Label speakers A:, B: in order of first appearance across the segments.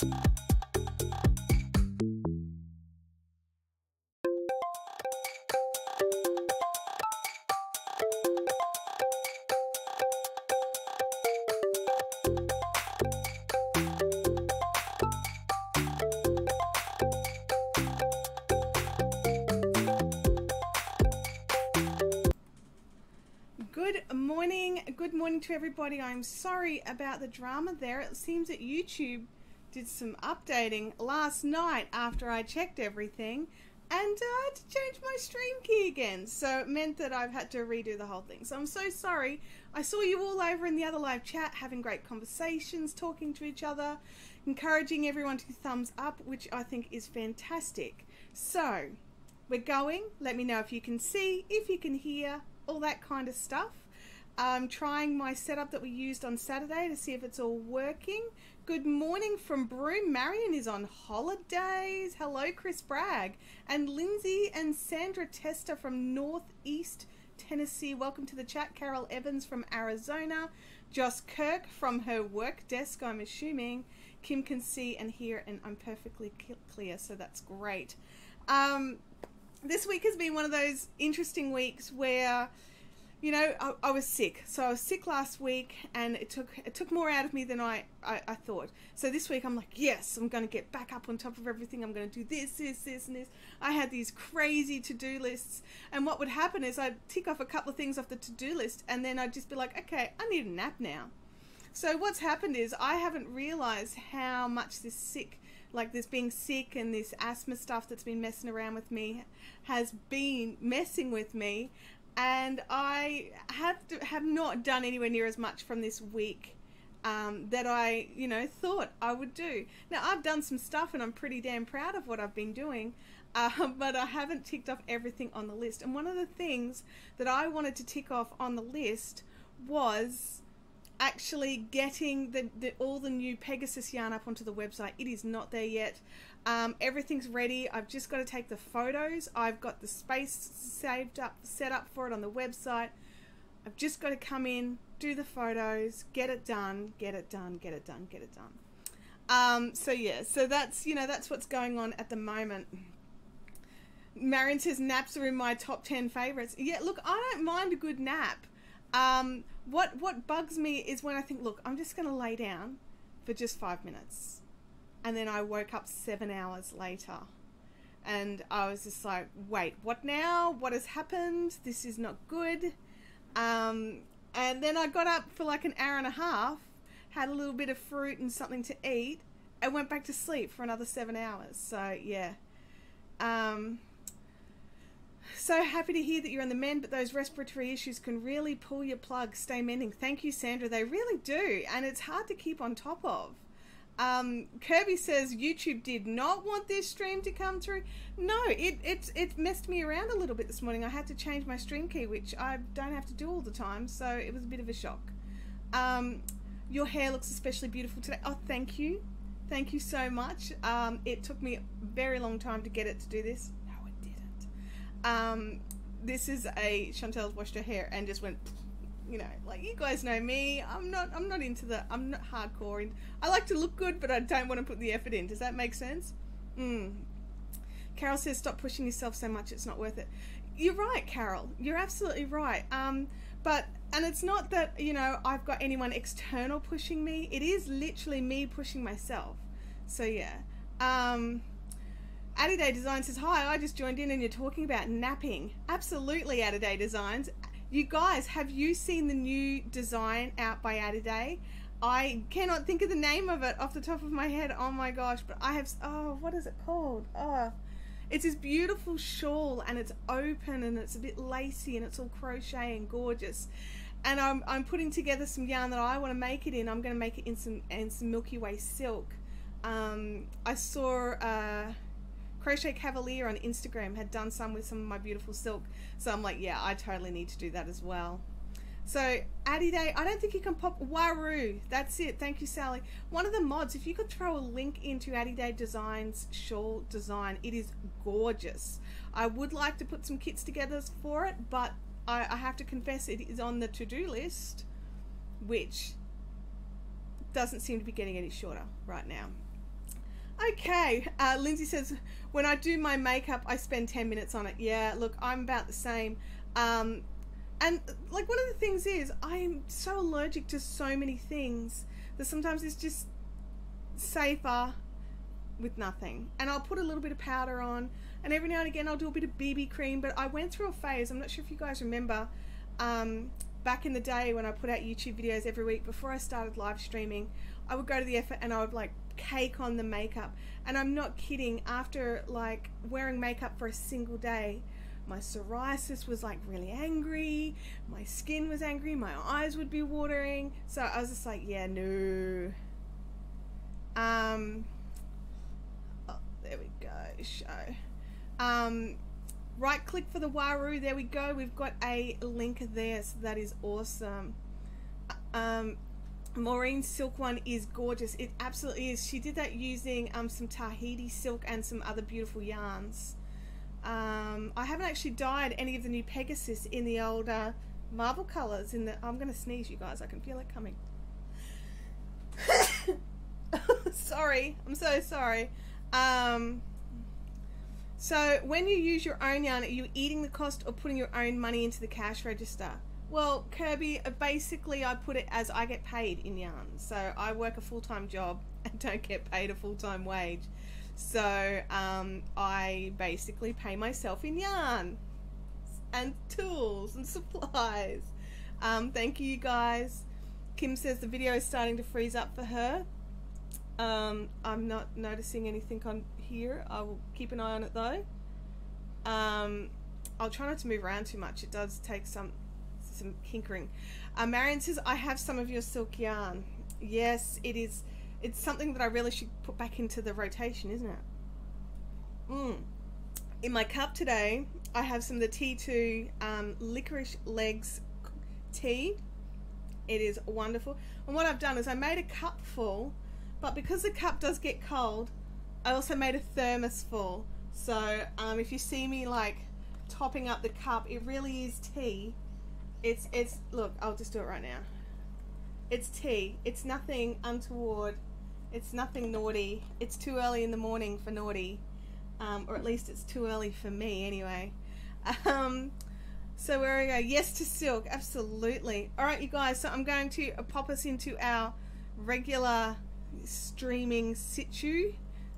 A: Good morning to everybody. I'm sorry about the drama there. It seems that YouTube did some updating last night after I checked everything, and I had to change my stream key again, so it meant that I've had to redo the whole thing. So I'm so sorry. I saw you all over in the other live chat having great conversations, talking to each other, encouraging everyone to thumbs up, which I think is fantastic. So we're going. Let me know if you can see, if you can hear, all that kind of stuff. I'm trying my setup that we used on Saturday to see if it's all working. Good morning from Broome. Marion is on holidays. Hello, Chris Bragg. And Lindsay and Sandra Tester from Northeast Tennessee. Welcome to the chat. Carol Evans from Arizona. Joss Kirk from her work desk, I'm assuming. Kim can see and hear, and I'm perfectly clear, so that's great. This week has been one of those interesting weeks where, you know, I was sick. So I was sick last week, and it took more out of me than I thought. So this week I'm like, yes, I'm going to get back up on top of everything. I'm going to do this, and this. I had these crazy to-do lists, and what would happen is I'd tick off a couple of things off the to-do list, and then I'd just be like, okay, I need a nap now. So what's happened is I haven't realized how much this being sick and this asthma stuff that's been messing around with me has been messing with me. And I have not done anywhere near as much from this week that I, thought I would do. Now, I've done some stuff, and I'm pretty damn proud of what I've been doing, but I haven't ticked off everything on the list. And one of the things that I wanted to tick off on the list was actually getting all the new Pegasus yarn up onto the website. It is not there yet. Everything's ready. I've just got to take the photos. I've got the space set up for it on the website. I've just got to come in, do the photos, get it done. So yeah, so that's what's going on at the moment. Marion says naps are in my top 10 favorites. Yeah, look, I don't mind a good nap. What bugs me is when I think, look, I'm just going to lay down for just 5 minutes. And then I woke up 7 hours later, and I was just like, wait, what now? What has happened? This is not good. And then I got up for like an hour and a half, had a little bit of fruit and something to eat, and went back to sleep for another 7 hours. So yeah. So happy to hear that you're on the mend, but those respiratory issues can really pull your plug. Stay mending. Thank you, Sandra. They really do, and it's hard to keep on top of. Kirby says YouTube did not want this stream to come through. No, it messed me around a little bit this morning. I had to change my stream key, which I don't have to do all the time, so it was a bit of a shock. Your hair looks especially beautiful today. Oh, thank you. Thank you so much. It took me a very long time to get it to do this. No, it didn't. This is Chantel's washed her hair and just went, like, you guys know me. I'm not hardcore. I like to look good, but I don't want to put the effort in. Does that make sense? Carol says, stop pushing yourself so much. It's not worth it. You're right, Carol. You're absolutely right. And it's not that, I've got anyone external pushing me. It is literally me pushing myself. So yeah. Addie Design says, hi, I just joined in and you're talking about napping. Absolutely, Addie Designs. You guys, have you seen the new design out by Addie? I cannot think of the name of it off the top of my head. Oh my gosh, but I have, what is it called? It's this beautiful shawl, and it's open and it's a bit lacy and it's all crochet and gorgeous. And I'm putting together some yarn that I want to make it in. I'm going to make it in some Milky Way silk. I saw Crochet Cavalier on Instagram had done some with some of my beautiful silk, so I'm like, yeah, I totally need to do that as well. So Addie Day, I don't think you can pop Waru. That's it. Thank you, Sally. One of the mods, if you could throw a link into Addie Day Designs shawl design, it is gorgeous. I would like to put some kits together for it, but I have to confess it is on the to-do list, which doesn't seem to be getting any shorter right now. Okay, Lindsay says, when I do my makeup, I spend 10 minutes on it. Yeah, look, I'm about the same. And like one of the things is I'm so allergic to so many things that sometimes it's just safer with nothing. And I'll put a little bit of powder on, and every now and again I'll do a bit of BB cream. But I went through a phase, I'm not sure if you guys remember, back in the day when I put out YouTube videos every week before I started live streaming, I would go to the effort and I would like cake on the makeup. And I'm not kidding, after like wearing makeup for a single day, my psoriasis was like really angry, my skin was angry, my eyes would be watering. So I was just like, yeah, no. Oh, there we go, show. Right click for the Waru, there we go, we've got a link there, so that is awesome. Maureen's silk one is gorgeous, it absolutely is. She did that using some Tahiti silk and some other beautiful yarns. I haven't actually dyed any of the new Pegasus in the old marble colors. I'm gonna sneeze, you guys, I can feel it coming. Sorry, I'm so sorry. So when you use your own yarn, are you eating the cost or putting your own money into the cash register? Well, Kirby, basically I put it as I get paid in yarn. So I work a full-time job and don't get paid a full-time wage. So I basically pay myself in yarn and tools and supplies. Thank you, guys. Kim says the video is starting to freeze up for her. I'm not noticing anything on here. I will keep an eye on it though. I'll try not to move around too much. It does take some hinkering. Marion says, I have some of your silk yarn. Yes, it is. It's something that I really should put back into the rotation, isn't it? In my cup today, I have some of the T2 licorice legs tea. It is wonderful. And what I've done is I made a cup full, but because the cup does get cold, I also made a thermos full. So if you see me like topping up the cup, it really is tea. It's look, I'll just do it right now. It's tea. It's nothing untoward. It's nothing naughty. It's too early in the morning for naughty, or at least it's too early for me anyway. So where we go, yes to silk, absolutely. All right, you guys, so I'm going to pop us into our regular streaming situ.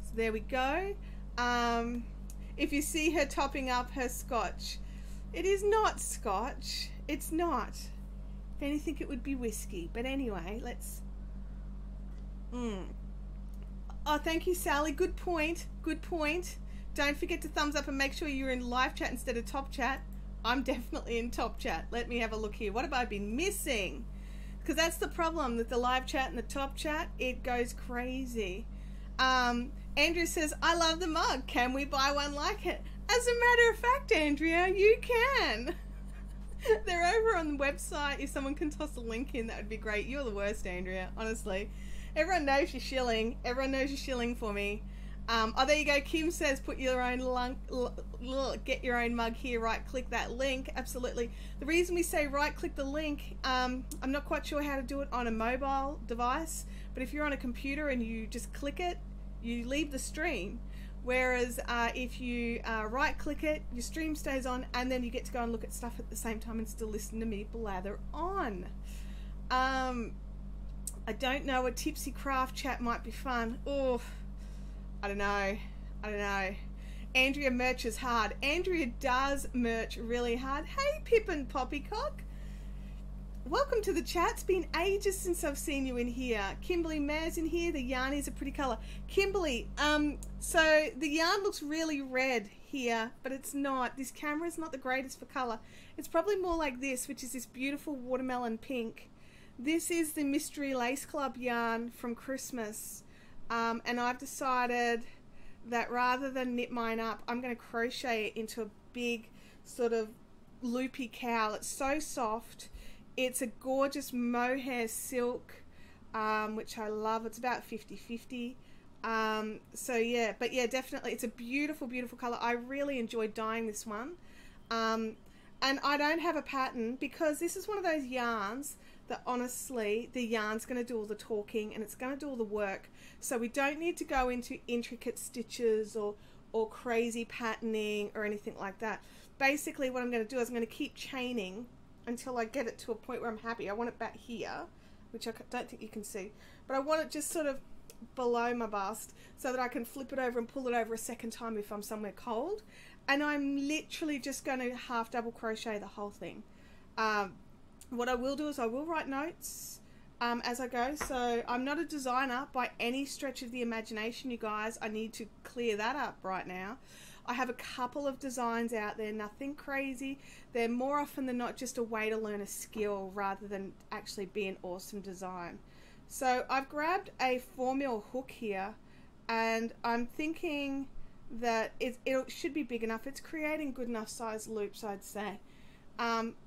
A: So there we go. If you see her topping up her scotch, it is not scotch. It's not. If anything, it would be whiskey. But anyway, let's... Oh, thank you, Sally. Good point. Good point. Don't forget to thumbs up and make sure you're in live chat instead of top chat. I'm definitely in top chat. Let me have a look here. What have I been missing? Because that's the problem with the live chat and the top chat. It goes crazy. Andrew says, I love the mug. Can we buy one like it? As a matter of fact, Andrea, you can. They're over on the website. If someone can toss a link in, that would be great. You're the worst, Andrea, honestly. Everyone knows you're shilling. Everyone knows you're shilling for me. Oh, there you go. Kim says, put your own get your own mug here. Right click that link. Absolutely. The reason we say right click the link, I'm not quite sure how to do it on a mobile device, but if you're on a computer and you just click it, you leave the stream. Whereas if you right click it, your stream stays on, and then you get to go and look at stuff at the same time and still listen to me blather on. I don't know, a tipsy craft chat might be fun. Oh, I don't know. Andrea merches hard. Andrea does merch really hard. Hey, Pip and Poppycock. Welcome to the chat. It's been ages since I've seen you in here. Kimberly Mare's in here. The yarn is a pretty colour. Kimberly, so the yarn looks really red here, but it's not. This camera is not the greatest for colour. It's probably more like this, which is this beautiful watermelon pink. This is the Mystery Lace Club yarn from Christmas. And I've decided that rather than knit mine up, I'm going to crochet it into a big sort of loopy cowl. It's so soft. It's a gorgeous mohair silk, which I love. It's about 50-50. So yeah, but yeah, definitely it's a beautiful, beautiful color. I really enjoyed dyeing this one. And I don't have a pattern because this is one of those yarns that honestly the yarn's going to do all the talking and it's going to do all the work. So we don't need to go into intricate stitches or crazy patterning or anything like that. Basically what I'm going to do is I'm going to keep chaining until I get it to a point where I'm happy. I want it back here, which I don't think you can see, but I want it just sort of below my bust so that I can flip it over and pull it over a second time if I'm somewhere cold. And I'm literally just going to half double crochet the whole thing. What I will do is I will write notes as I go. So I'm not a designer by any stretch of the imagination, you guys. I need to clear that up right now. I have a couple of designs out there, nothing crazy. They're more often than not just a way to learn a skill rather than actually be an awesome design. So I've grabbed a 4mm hook here, and I'm thinking that it should be big enough. It's creating good enough size loops, I'd say.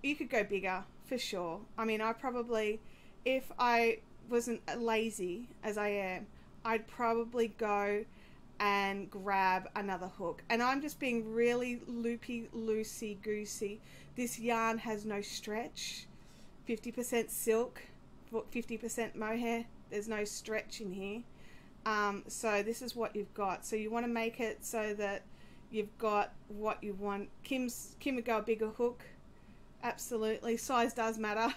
A: You could go bigger for sure. I mean, I probably, if I wasn't lazy as I am, I'd probably go and grab another hook. And I'm just being really loopy, loosey goosey. This yarn has no stretch. 50% silk, 50% mohair. There's no stretch in here. So this is what you've got. So you want to make it so that you've got what you want. Kim would go a bigger hook. Absolutely. Size does matter.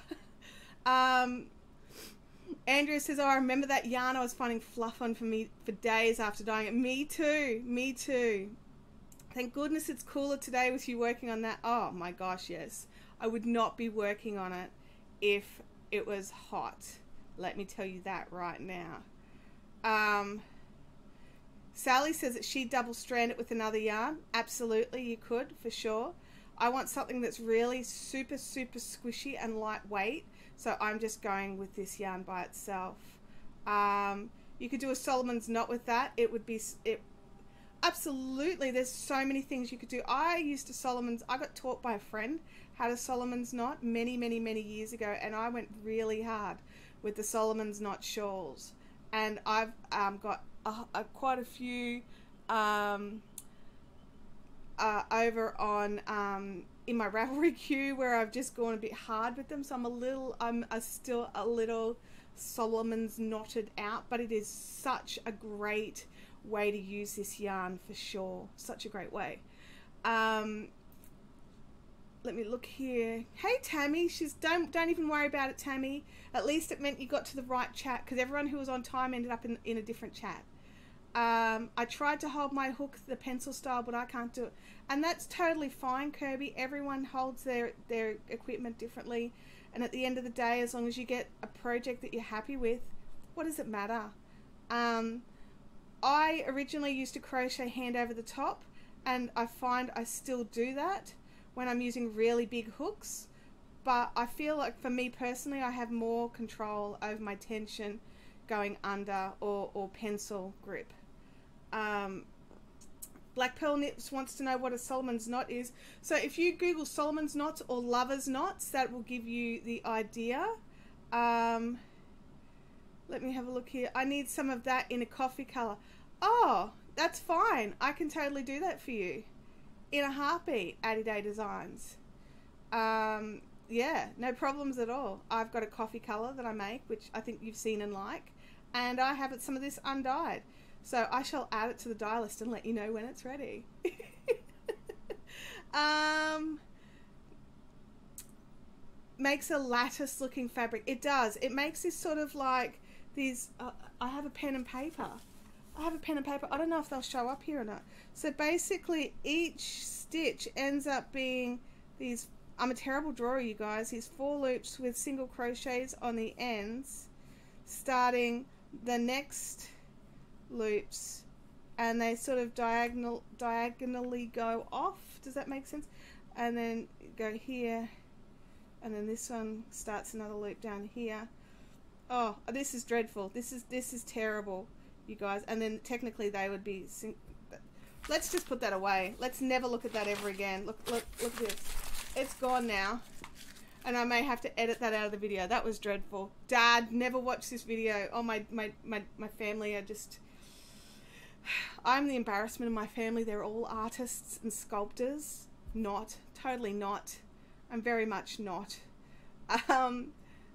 A: Andrea says, oh, I remember that yarn I was finding fluff on for me for days after dyeing it. Me too. Me too. Thank goodness it's cooler today with you working on that. Oh my gosh, yes. I would not be working on it if it was hot. Let me tell you that right now. Sally says that she'd double strand it with another yarn. Absolutely, you could, for sure. I want something that's really super, super squishy and lightweight. So I'm just going with this yarn by itself. You could do a Solomon's knot with that. It would be, absolutely, there's so many things you could do. I got taught by a friend how to Solomon's knot many, many, many years ago, and I went really hard with the Solomon's knot shawls. And I've got quite a few over on in my Ravelry queue where I've just gone a bit hard with them. So I'm still a little Solomon's knotted out, but it is such a great way to use this yarn for sure. Such a great way. Let me look here. Hey Tammy, she's don't even worry about it, Tammy. At least it meant you got to the right chat, because everyone who was on time ended up in a different chat. I tried to hold my hook the pencil style, but I can't do it. And that's totally fine, Kirby. Everyone holds their equipment differently. And at the end of the day, as long as you get a project that you're happy with, what does it matter? I originally used to crochet hand over the top, and I find I still do that when I'm using really big hooks. But I feel like for me personally, I have more control over my tension going under or pencil grip. Black Pearl Knits wants to know what a Solomon's knot is. So if you Google Solomon's knots or lover's knots, that will give you the idea. Let me have a look here. I need some of that in a coffee color. Oh, that's fine. I can totally do that for you in a heartbeat. 80 Day Designs. Yeah, no problems at all. I've got a coffee color that I make, which I think you've seen and like, and I have some of this undyed. So I shall add it to the dye list and let you know when it's ready. Makes a lattice looking fabric. It does. It makes this sort of like these, I have a pen and paper. I don't know if they'll show up here or not. So basically each stitch ends up being these, I'm a terrible drawer, you guys, these 4 loops with single crochets on the ends, starting the next loops, and they sort of diagonally go off. Does that make sense? And then go here, and then this one starts another loop down here. Oh, this is dreadful. This is terrible, you guys. And then technically they would be. Let's just put that away. Let's never look at that ever again. Look at this. It's gone now. And I may have to edit that out of the video. That was dreadful. Dad, never watch this video. Oh, my family are just... I'm the embarrassment of my family. They're all artists and sculptors. Not. Totally not. I'm very much not.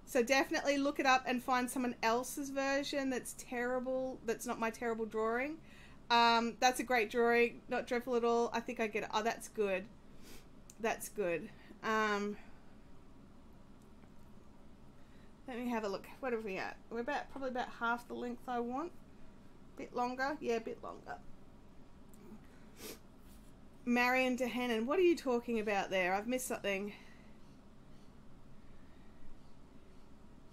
A: So definitely look it up and find someone else's version that's terrible, that's not my terrible drawing. That's a great drawing, not dreadful at all. I think I get it. Oh, that's good. That's good. Let me have a look. What are we at? We're probably about half the length I want. Bit longer? Yeah, a bit longer. Marion Dehanan, what are you talking about there? I've missed something.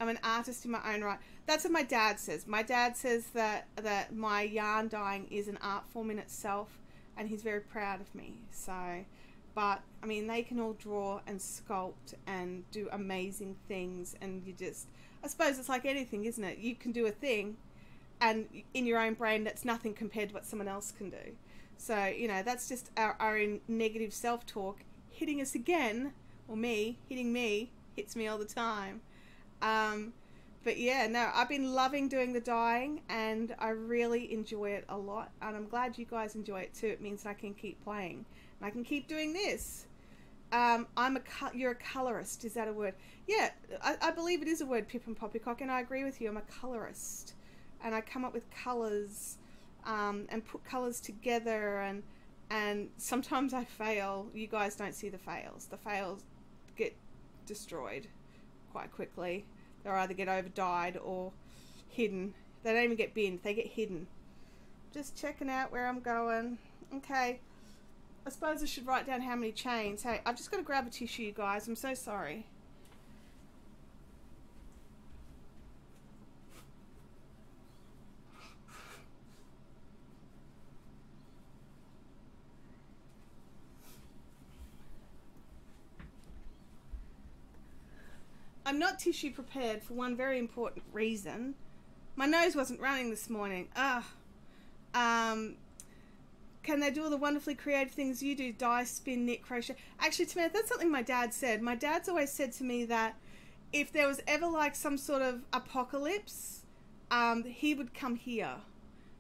A: I'm an artist in my own right. That's what my dad says. My dad says that my yarn dyeing is an art form in itself, and he's very proud of me. So, but I mean, they can all draw and sculpt and do amazing things, and you just, I suppose it's like anything, isn't it? You can do a thing, and in your own brain, that's nothing compared to what someone else can do. So, you know, that's just our negative self-talk hitting us again, or me, hitting me, hits me all the time. But yeah, no, I've been loving doing the dyeing, and I really enjoy it a lot, and I'm glad you guys enjoy it too. It means I can keep playing, and I can keep doing this. You're a colorist, is that a word? Yeah, I believe it is a word, Pip and Poppycock, and I agree with you. I'm a colorist, and I come up with colors, and put colors together, and sometimes I fail. You guys don't see the fails. The fails get destroyed quite quickly. They'll either get over dyed or hidden. They don't even get binned, they get hidden. Just checking out where I'm going. Okay, I suppose I should write down how many chains. Hey, I've just got to grab a tissue, you guys. I'm so sorry. I'm not tissue prepared for one very important reason. My nose wasn't running this morning. Can they do all the wonderfully creative things you do? Dye, spin, knit, crochet. Actually, to me, that's something my dad said. My dad's always said to me that if there was ever like some sort of apocalypse, he would come here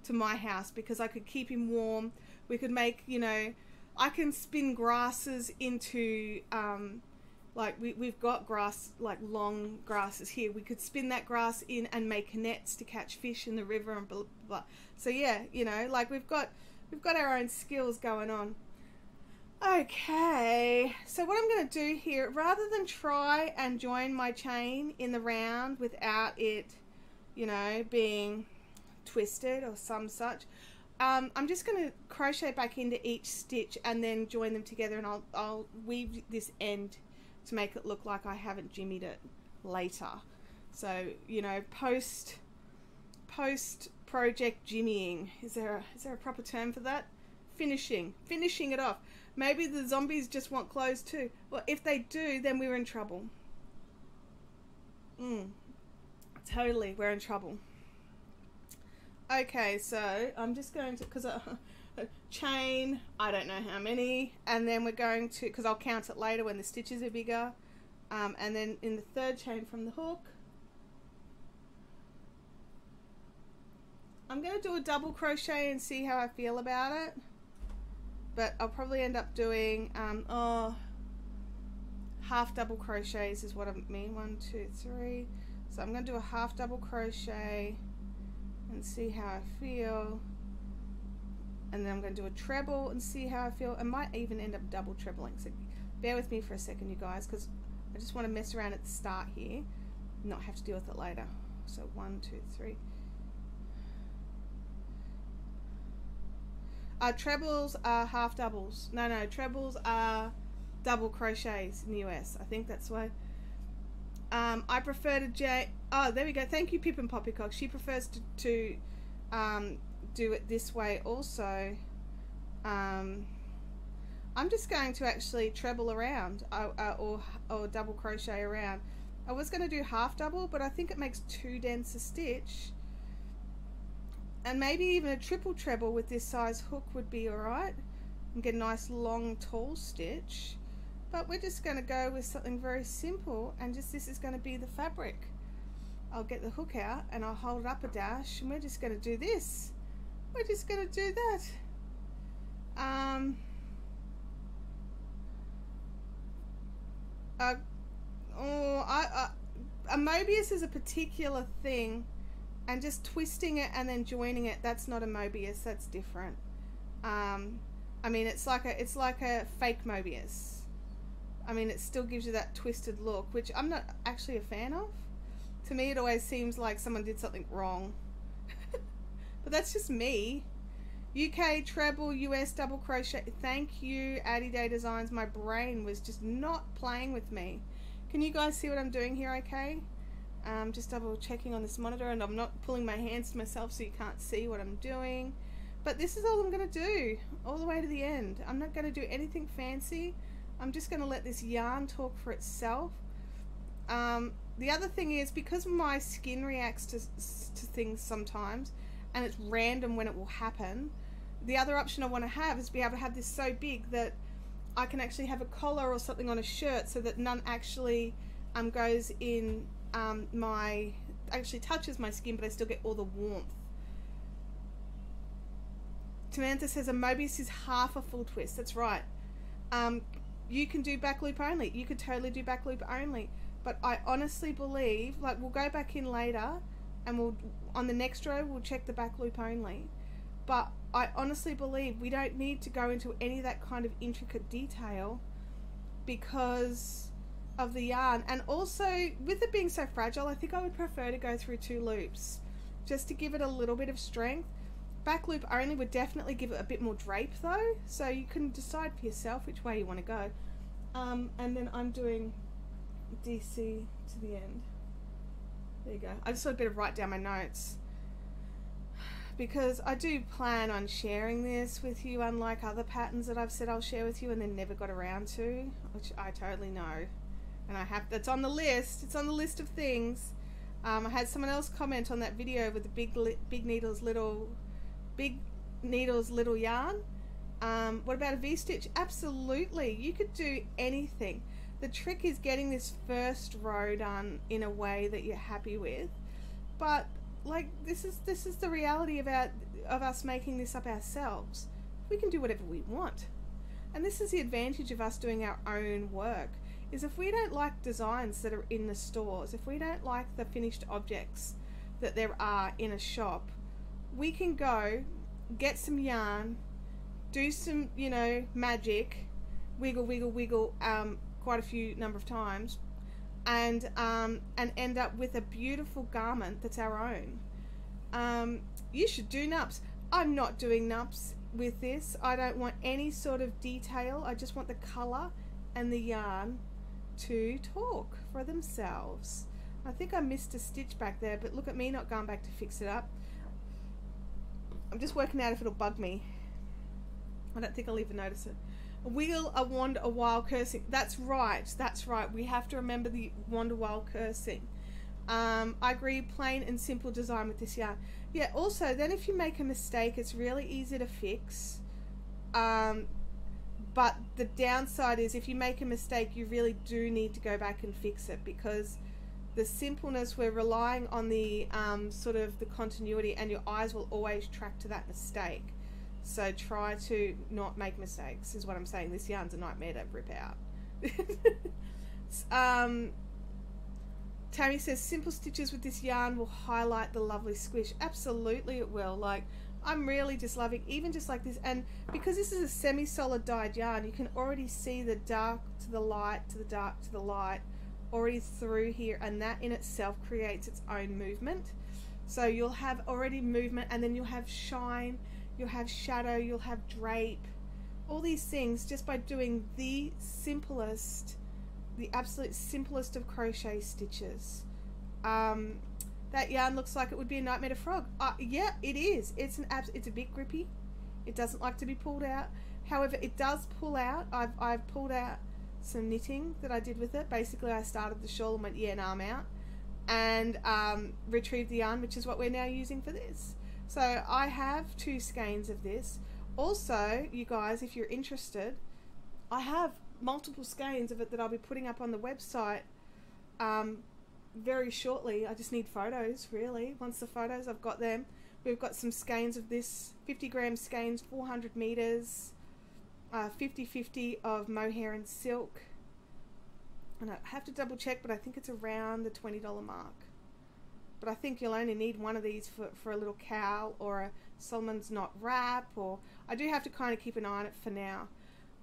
A: to my house because I could keep him warm. We could make, you know, I can spin grasses into... like we've got grass, like long grasses here. We could spin that grass in and make nets to catch fish in the river and blah, blah, blah. So yeah, you know, like we've got our own skills going on. Okay, so what I'm going to do here, rather than try and join my chain in the round without it, you know, being twisted or some such, I'm just going to crochet back into each stitch and then join them together, and I'll weave this end to make it look like I haven't jimmied it later. So, you know, post project jimmying. Is there a proper term for that? Finishing it off. Maybe the zombies just want clothes too. Well, if they do, then we're in trouble. Totally, we're in trouble. Okay, so I'm just going to, because a chain, I don't know how many, and then we're going to, because I'll count it later when the stitches are bigger, and then in the third chain from the hook, I'm going to do a double crochet and see how I feel about it, but I'll probably end up doing half double crochets is what I mean. 1, 2, 3. So I'm going to do a half double crochet and see how I feel, and then I'm going to do a treble and see how I feel. I might even end up double trebling, so bear with me for a second, you guys, because I just want to mess around at the start here, not have to deal with it later. So 1, 2, 3. Trebles are half doubles. No, trebles are double crochets in the US. I think that's why. I prefer to oh, there we go. Thank you, Pip and Poppycock. She prefers to do it this way also. I'm just going to actually treble around or double crochet around. I was going to do half double, but I think it makes too dense a stitch. And maybe even a triple treble with this size hook would be alright. And get a nice long tall stitch. But we're just going to go with something very simple, and just this is going to be the fabric. I'll get the hook out and I'll hold it up a dash, and we're just going to do this. We're just going to do that. a Mobius is a particular thing, and just twisting it and then joining it, that's not a Mobius, that's different. I mean, it's like a fake Mobius. I mean, it still gives you that twisted look, which I'm not actually a fan of. To me, it always seems like someone did something wrong. But that's just me. UK treble, US double crochet. Thank you, Addy Day Designs. My brain was just not playing with me. Can you guys see what I'm doing here okay? Just double checking on this monitor, and I'm not pulling my hands to myself so you can't see what I'm doing. But this is all I'm going to do all the way to the end. I'm not going to do anything fancy. I'm just going to let this yarn talk for itself. The other thing is, because my skin reacts to things sometimes, and it's random when it will happen, the other option I want to have is be able to have this so big that I can actually have a collar or something on a shirt so that none actually goes in actually touches my skin, but I still get all the warmth. Samantha says a Mobius is half a full twist. That's right. You can do back loop only. You could totally do back loop only. But I honestly believe, like, we'll go back in later and we'll, on the next row, we'll check the back loop only. But I honestly believe we don't need to go into any of that kind of intricate detail because of the yarn. And also, with it being so fragile, I think I would prefer to go through 2 loops just to give it a little bit of strength. Back loop only would definitely give it a bit more drape though, so you can decide for yourself which way you want to go. And then I'm doing DC to the end. There you go. I just sort of better write down my notes because I do plan on sharing this with you, unlike other patterns that I've said I'll share with you and then never got around to, which I totally know. And I have, that's on the list. It's on the list of things. I had someone else comment on that video with the big needles little yarn. What about a V-stitch? Absolutely, you could do anything. The trick is getting this first row done in a way that you're happy with. But like, this is the reality of us making this up ourselves. We can do whatever we want, and this is the advantage of us doing our own work. Is if we don't like designs that are in the stores, if we don't like the finished objects that there are in a shop, we can go get some yarn, do some, you know, magic, wiggle quite a few number of times, and end up with a beautiful garment that's our own. You should do nups. I'm not doing nups with this. I don't want any sort of detail. I just want the color and the yarn to talk for themselves. I think I missed a stitch back there, but look at me not going back to fix it up. I'm just working out if it'll bug me. I don't think I'll even notice it. A wheel, a wand, a while cursing. That's right, that's right. We have to remember the wand while cursing. I agree, plain and simple design with this yarn. Yeah, also, then if you make a mistake, it's really easy to fix. But the downside is if you make a mistake, you really do need to go back and fix it, because the simpleness, we're relying on the sort of the continuity, and your eyes will always track to that mistake. So try to not make mistakes is what I'm saying. This yarn's a nightmare to rip out. Tammy says simple stitches with this yarn will highlight the lovely squish. Absolutely it will. Like, I'm really just loving even just like this, and because this is a semi-solid dyed yarn, you can already see the dark to the light to the dark to the light already through here, and that in itself creates its own movement. So you'll have already movement, and then you'll have shine, you'll have shadow, you'll have drape, all these things just by doing the simplest, the absolute simplest of crochet stitches. That yarn looks like it would be a nightmare to frog. Yeah, it is. It's a bit grippy. It doesn't like to be pulled out. However, it does pull out. I've pulled out some knitting that I did with it. Basically, I started the shawl and went, yeah, and I'm out, and retrieved the yarn, which is what we're now using for this. So I have 2 skeins of this. Also, you guys, if you're interested, I have multiple skeins of it that I'll be putting up on the website very shortly. I just need photos, really. Once the photos, I've got them. We've got some skeins of this, 50 gram skeins, 400 meters, 50-50 of mohair and silk, And I have to double check, but I think it's around the $20 mark. But I think you'll only need one of these for a little cowl or a Solomon's knot wrap, or I do have to kind of keep an eye on it for now.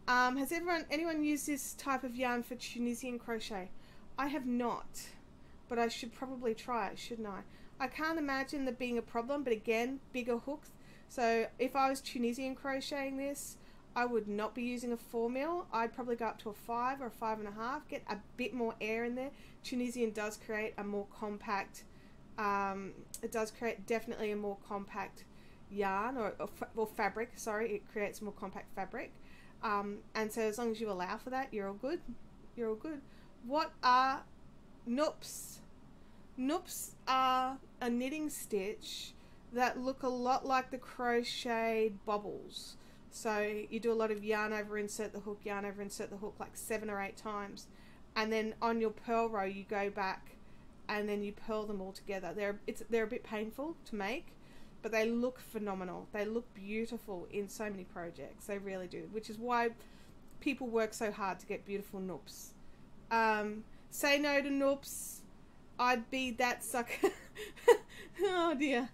A: Has anyone used this type of yarn for Tunisian crochet? I have not, but I should probably try it, shouldn't I? I can't imagine there being a problem, but again, bigger hooks. So if I was Tunisian crocheting this, I would not be using a 4 mil. I'd probably go up to a 5 or a 5.5, get a bit more air in there. Tunisian does create a more compact, it does create definitely a more compact yarn or fabric, sorry, it creates more compact fabric. And so as long as you allow for that, you're all good. You're all good. What are noops? Noops are a knitting stitch that look a lot like the crochet bobbles. So you do a lot of yarn over, insert the hook, yarn over, insert the hook like 7 or 8 times. And then on your purl row, you go back and then you purl them all together. They're a bit painful to make, but they look phenomenal. They look beautiful in so many projects. They really do, which is why people work so hard to get beautiful noops. Say no to noops. I'd be that sucker. Oh dear.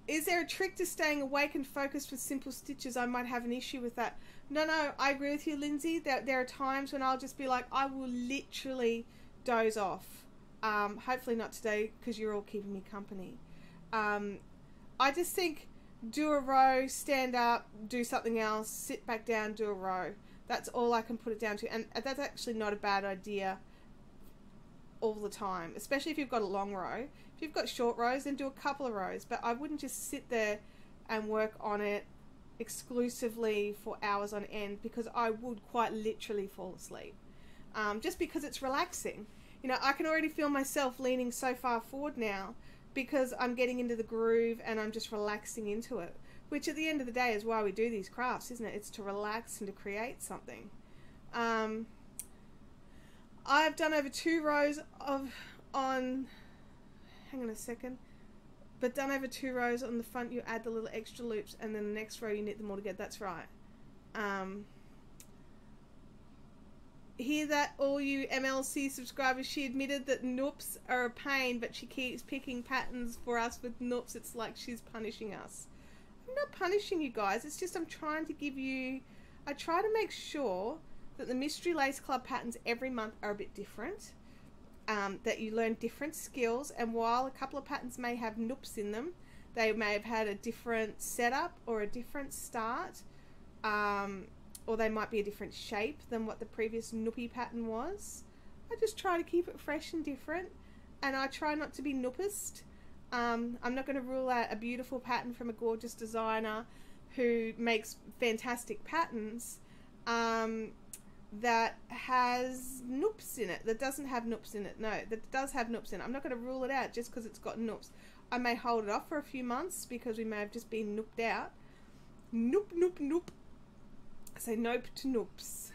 A: Is there a trick to staying awake and focused with simple stitches? I might have an issue with that. No, I agree with you, Lindsay. There are times when I'll just be like, I will literally doze off. Hopefully not today, because you're all keeping me company. I just think do a row, stand up, do something else, sit back down, do a row. That's all I can put it down to. And that's actually not a bad idea all the time, especially if you've got a long row. If you've got short rows, then do a couple of rows, but I wouldn't just sit there and work on it exclusively for hours on end, because I would quite literally fall asleep, just because it's relaxing. You know, I can already feel myself leaning so far forward now because I'm getting into the groove and I'm just relaxing into it, which at the end of the day is why we do these crafts, isn't it? It's to relax and to create something. I've done over 2 rows hang on a second, but done over 2 rows on the front. You add the little extra loops, and then the next row you knit them all together. That's right. Hear that, all you MLC subscribers? She admitted that noops are a pain, but she keeps picking patterns for us with noops. It's like she's punishing us. I'm not punishing you guys. It's just I'm trying to give you, I try to make sure that the Mystery Lace Club patterns every month are a bit different, that you learn different skills, and while a couple of patterns may have noops in them, they may have had a different setup or a different start, or they might be a different shape than what the previous noopy pattern was. I just try to keep it fresh and different, and I try not to be noopist. I'm not going to rule out a beautiful pattern from a gorgeous designer who makes fantastic patterns that has noops in it, that doesn't have noops in it. No, that does have noops in it. I'm not going to rule it out just because it's got noops. I may hold it off for a few months because we may have just been nooped out. Noop, noop, noop. I say nope to noops.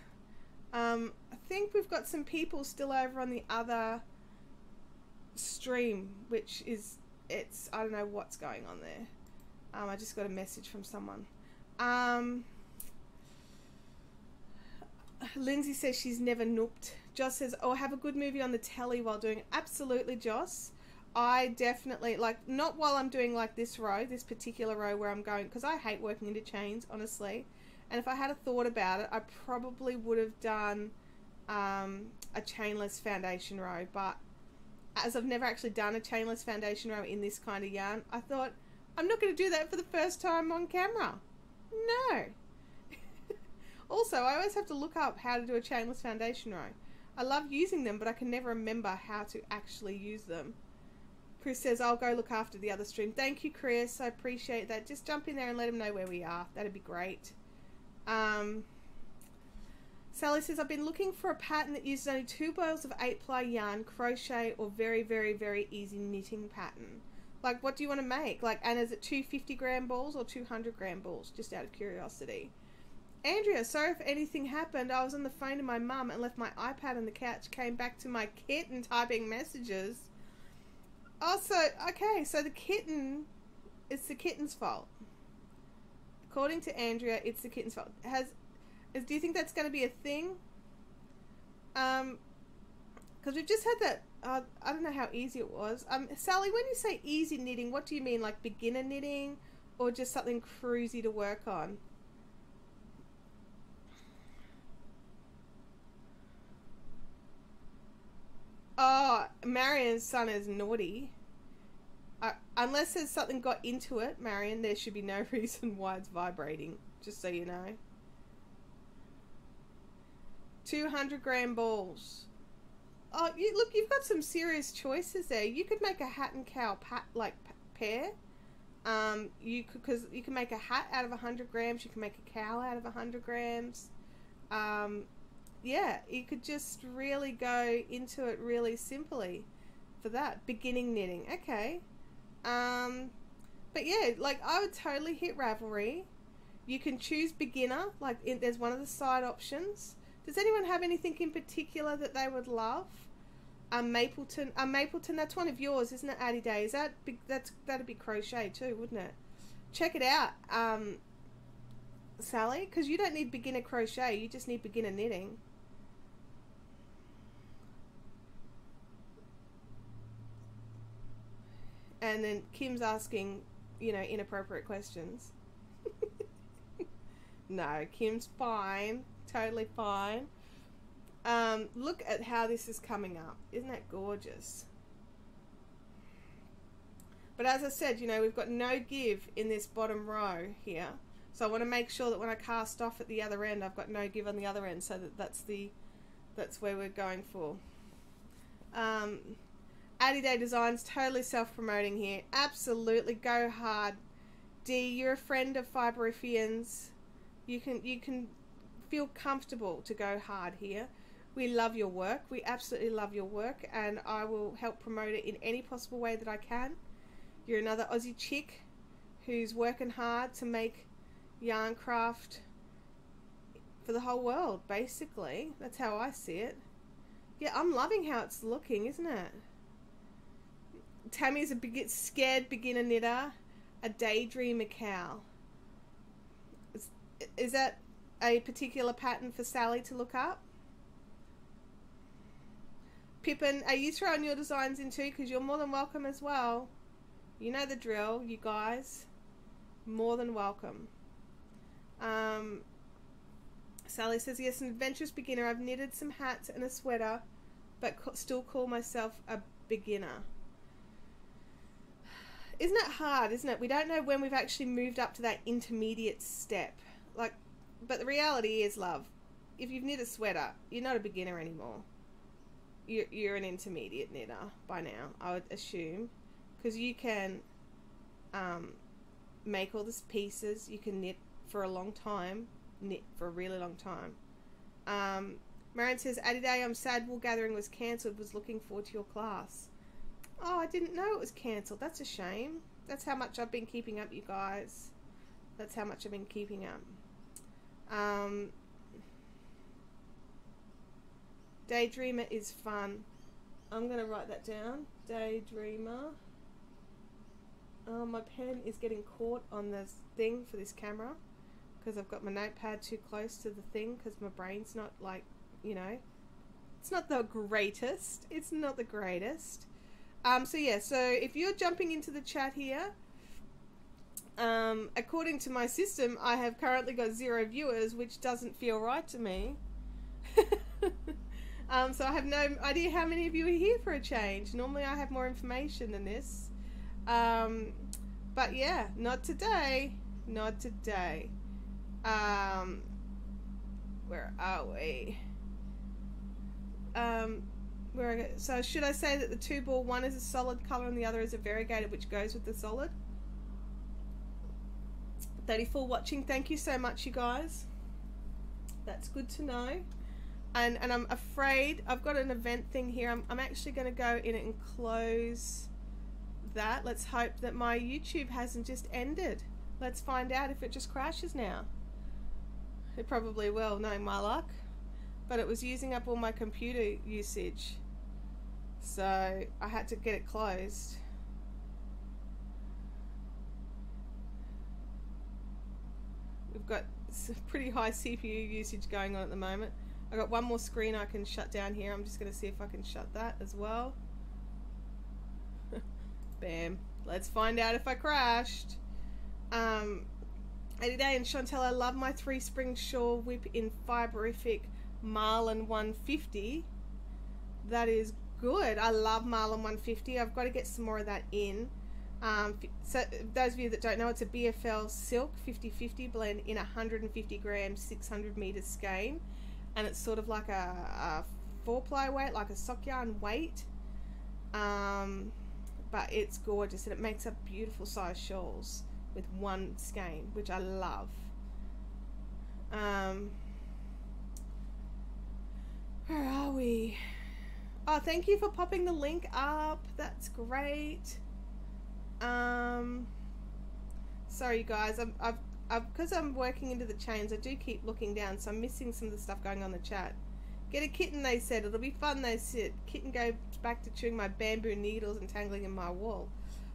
A: I think we've got some people still over on the other stream, which is, I don't know what's going on there. I just got a message from someone. Lindsay says she's never nooped. Joss says, oh, have a good movie on the telly while doing it. Absolutely, Joss. I definitely, like, not while I'm doing like this row, this particular row where I'm going, because I hate working into chains, honestly. And if I had a thought about it, I probably would have done a chainless foundation row. But as I've never actually done a chainless foundation row in this kind of yarn, I thought, I'm not going to do that for the first time on camera. No. Also, I always have to look up how to do a chainless foundation row. I love using them, but I can never remember how to actually use them. Chris says, I'll go look after the other stream. Thank you, Chris. I appreciate that. Just jump in there and let them know where we are. That'd be great. Sally says, I've been looking for a pattern that uses only 2 balls of 8-ply yarn, crochet, or very, very, very easy knitting pattern. Like, what do you want to make? Like, and is it 2 50-gram balls or 200-gram balls? Just out of curiosity. Andrea, sorry if anything happened. I was on the phone to my mum and left my iPad on the couch. Came back to my kitten typing messages. Also, okay, so the kitten, it's the kitten's fault. According to Andrea, it's the kitten's fault. Do you think that's going to be a thing? because we've just had that, I don't know how easy it was. Sally, when you say easy knitting, what do you mean, like beginner knitting or just something cruisy to work on? Oh, Marion's son is naughty. Unless there's something got into it, Marion, there should be no reason why it's vibrating, just so you know. 200-gram balls. Oh, look, you've got some serious choices there. You could make a hat and cow pair. You could, because you can make a hat out of 100 grams. You can make a cow out of 100 grams. Yeah, you could just really go into it really simply for that. Beginning knitting. Okay. But yeah, like I would totally hit Ravelry. You can choose beginner, like there's one of the side options. Does anyone have anything in particular that they would love? Mapleton, that's one of yours, isn't it, Addie Day? Is that big? That'd be crochet too, wouldn't it? Check it out, Sally, because you don't need beginner crochet, you just need beginner knitting. And then Kim's asking, you know, inappropriate questions. No, Kim's fine. Totally fine. Look at how this is coming up. Isn't that gorgeous? But as I said, you know, we've got no give in this bottom row here. So I want to make sure that when I cast off at the other end, I've got no give on the other end, so that's where we're going for. Addie Day Designs, totally self-promoting here. Absolutely, go hard. Dee, you're a friend of Fiberifians. You can feel comfortable to go hard here. We love your work. We absolutely love your work, and I will help promote it in any possible way that I can. You're another Aussie chick who's working hard to make yarn craft for the whole world, basically. That's how I see it. Yeah, I'm loving how it's looking, isn't it? Tammy's a scared beginner knitter, a daydreamer cow. Is that a particular pattern for Sally to look up? Pippin, are you throwing your designs in too? Because you're more than welcome as well. You know the drill, you guys. More than welcome. Sally says, yes, an adventurous beginner. I've knitted some hats and a sweater, but still call myself a beginner. Isn't it hard, isn't it? We don't know when we've actually moved up to that intermediate step. Like, but the reality is, love, if you've knit a sweater, you're not a beginner anymore. You're an intermediate knitter by now, I would assume, because you can make all these pieces. You can knit for a long time, knit for a really long time. Marion says, Addie Day, I'm sad wool gathering was cancelled, was looking forward to your class. Oh, I didn't know it was cancelled. That's a shame. That's how much I've been keeping up, you guys. That's how much I've been keeping up. Daydreamer is fun. I'm going to write that down. Daydreamer. Oh, my pen is getting caught on this thing for this camera because I've got my notepad too close to the thing because my brain's not, like, you know, it's not the greatest. It's not the greatest. So yeah, so if you're jumping into the chat here, according to my system, I have currently got 0 viewers, which doesn't feel right to me. So I have no idea how many of you are here for a change. Normally I have more information than this. But yeah, not today. Not today. Where are we? So should I say that the 2-ball, one is a solid colour and the other is a variegated, which goes with the solid? 34 watching. Thank you so much, you guys. That's good to know. And I'm afraid I've got an event thing here. I'm actually going to go in and close that. Let's hope that my YouTube hasn't just ended. Let's find out if it just crashes now. It probably will, knowing my luck. But it was using up all my computer usage, so I had to get it closed. We've got some pretty high CPU usage going on at the moment. I got one more screen I can shut down here. I'm just going to see if I can shut that as well. Bam. Let's find out if I crashed. 80 Day and Chantel, I love my 3 spring shawl whip in Fiberific Marlin 150. That is good. I love Marlin 150. I've got to get some more of that in. So those of you that don't know, it's a BFL silk 50-50 blend in 150 grams 600 meters skein, and it's sort of like a 4-ply weight, like a sock yarn weight, but it's gorgeous and it makes up beautiful size shawls with one skein, which I love. Where are we? Oh, thank you for popping the link up. That's great. Sorry you guys, because I'm working into the chains, I do keep looking down, so I'm missing some of the stuff going on in the chat. Get a kitten, they said. It'll be fun, they said. Kitten goes back to chewing my bamboo needles and tangling in my wool.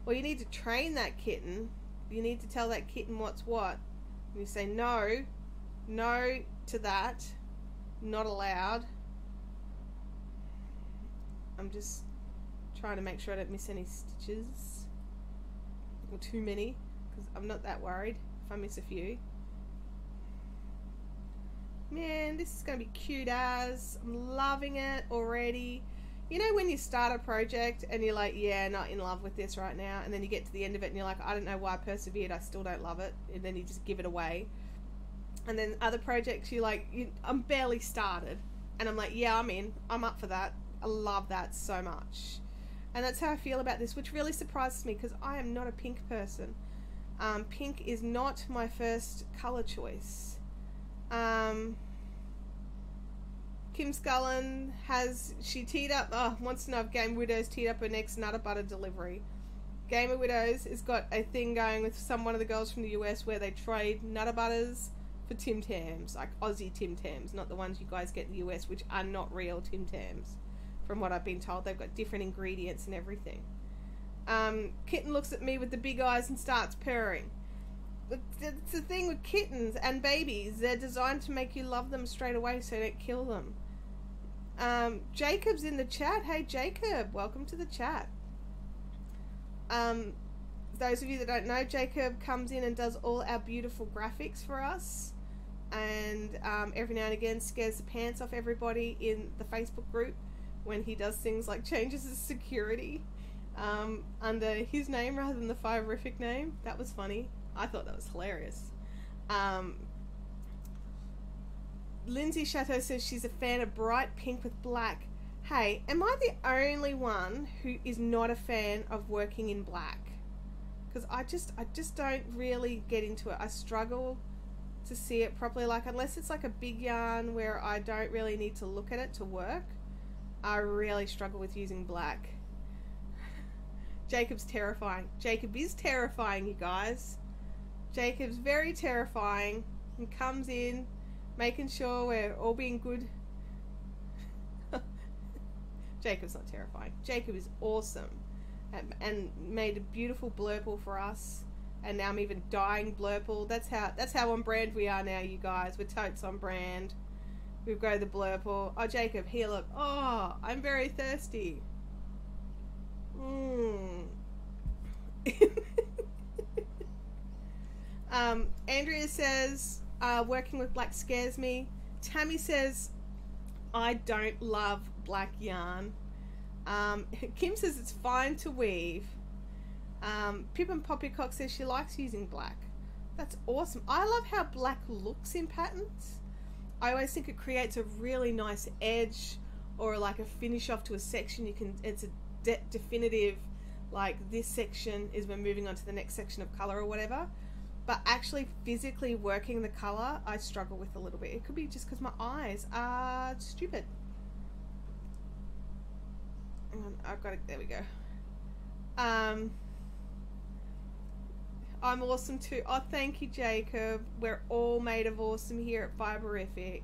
A: Well, you need to train that kitten. You need to tell that kitten what's what. And you say no, no to that, not allowed. I'm just trying to make sure I don't miss any stitches. Or too many, because I'm not that worried if I miss a few. Man, this is going to be cute as. I'm loving it already. You know when you start a project and you're like, yeah, not in love with this right now, and then you get to the end of it and you're like, I don't know why I persevered, I still don't love it, and then you just give it away. And then other projects you're like, I'm barely started, and I'm like, yeah, I'm in, I'm up for that. I love that so much. And that's how I feel about this, which really surprises me because I am not a pink person. Pink is not my first colour choice. Kim Scullen she teed up, wants to know if Game Widows teed up her next Nutter Butter delivery. Game of Widows has got a thing going with one of the girls from the US where they trade Nutter Butters for Tim Tams, like Aussie Tim Tams, not the ones you guys get in the US, which are not real Tim Tams. From what I've been told, they've got different ingredients and everything. Kitten looks at me with the big eyes and starts purring. It's the thing with kittens and babies. They're designed to make you love them straight away so you don't kill them. Jacob's in the chat. Hey, Jacob. Welcome to the chat. Those of you that don't know, Jacob comes in and does all our beautiful graphics for us. And every now and again scares the pants off everybody in the Facebook group when he does things like changes his security under his name rather than the Fiberific name. That was funny. I thought that was hilarious. Lindsay Chateau says she's a fan of bright pink with black. Hey, am I the only one who is not a fan of working in black? Because I just don't really get into it. I struggle to see it properly. Like, unless it's like a big yarn where I don't really need to look at it to work, I really struggle with using black. Jacob's terrifying. Jacob is terrifying, you guys. Jacob's very terrifying and comes in making sure we're all being good. Jacob's not terrifying. Jacob is awesome and made a beautiful blurple for us. And now I'm even dyeing blurple. That's how on brand we are now, you guys. We're totes on brand. We've got the blurple. Oh, Jacob, here, look. Oh, I'm very thirsty. Andrea says, working with black scares me. Tammy says, I don't love black yarn. Kim says it's fine to weave. Pip and Poppycock says she likes using black. That's awesome. I love how black looks in patterns. I always think it creates a really nice edge or like a finish off to a section. It's a definitive, like this section is we're moving on to the next section of color or whatever. But actually physically working the color, I struggle with a little bit. It could be just because my eyes are stupid. Hang on, I've got it. There we go. I'm awesome too. Oh, thank you, Jacob. We're all made of awesome here at Fiberific.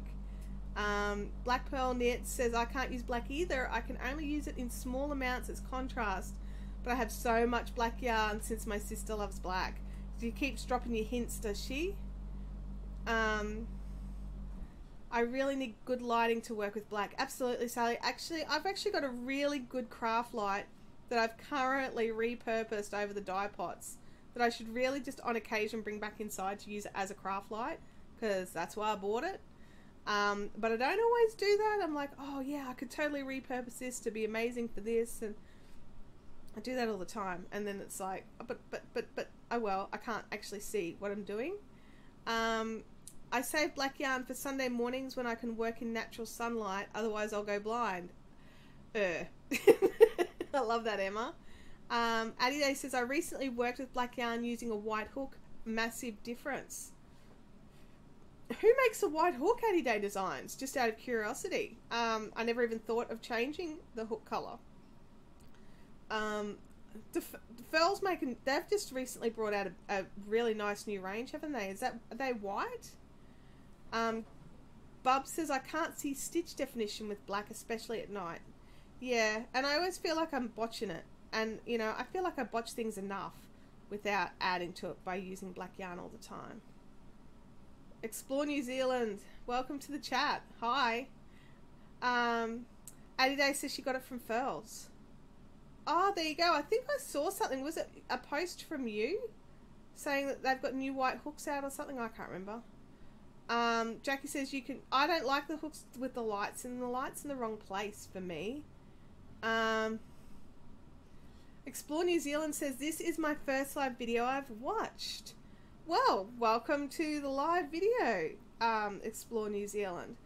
A: Black Pearl Knit says, I can't use black either. I can only use it in small amounts as contrast. But I have so much black yarn since my sister loves black. She keeps dropping you hints, does she? I I really need good lighting to work with black. Absolutely, Sally. Actually, I've actually got a really good craft light that I've currently repurposed over the dye pots that I should really just on occasion bring back inside to use it as a craft light, because that's why I bought it. But I don't always do that. I'm like, oh yeah, I could totally repurpose this to be amazing for this, and I do that all the time. And then it's like, but oh well, I can't actually see what I'm doing. I save black yarn for Sunday mornings when I can work in natural sunlight, otherwise I'll go blind. I love that, Emma. Addie Day says, I recently worked with black yarn using a white hook. Massive difference. Who makes a white hook, Addie Day Designs? Just out of curiosity. I never even thought of changing the hook colour. The Furls they've just recently brought out a really nice new range, haven't they? Are they white? Bub says, I can't see stitch definition with black, especially at night. Yeah, and I always feel like I'm botching it. And, you know, I feel like I botch things enough without adding to it by using black yarn all the time. Explore New Zealand. Welcome to the chat. Hi. Addie Day says she got it from Furls. Oh, there you go. I think I saw something. Was it a post from you saying that they've got new white hooks out or something? I can't remember. Jackie says I don't like the hooks with the lights in the wrong place for me. Explore New Zealand says, this is my first live video I've watched. Well, welcome to the live video, Explore New Zealand.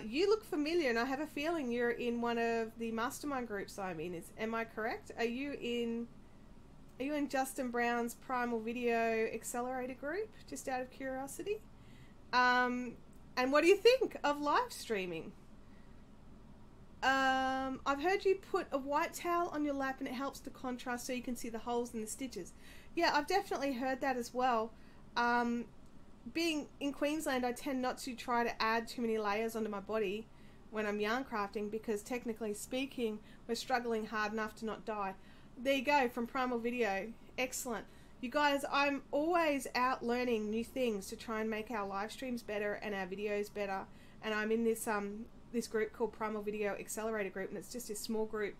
A: You look familiar, and I have a feeling you're in one of the mastermind groups I'm in. Am I correct? Are you in Justin Brown's Primal Video Accelerator group, just out of curiosity? And what do you think of live streaming? I've heard you put a white towel on your lap and it helps to contrast so you can see the holes in the stitches. Yeah, I've definitely heard that as well. Being in Queensland, I tend not to try to add too many layers onto my body when I'm yarn crafting, because technically speaking, we're struggling hard enough to not die. There you go, from Primal Video. Excellent. You guys, I'm always out learning new things to try and make our live streams better and our videos better. And I'm in this this group called Primal Video Accelerator Group, and it's just a small group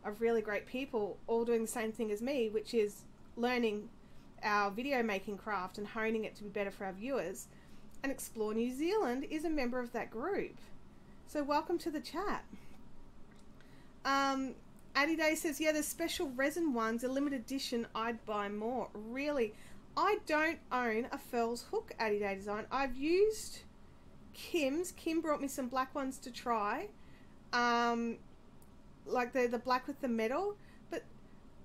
A: of really great people all doing the same thing as me, which is learning our video making craft and honing it to be better for our viewers. And Explore New Zealand is a member of that group. So welcome to the chat. Addie Day says, yeah, there's special resin ones, a limited edition, I'd buy more. Really? I don't own a Furls hook, Addie Day Design. I've used Kim's. Kim brought me some black ones to try. Like the black with the metal, but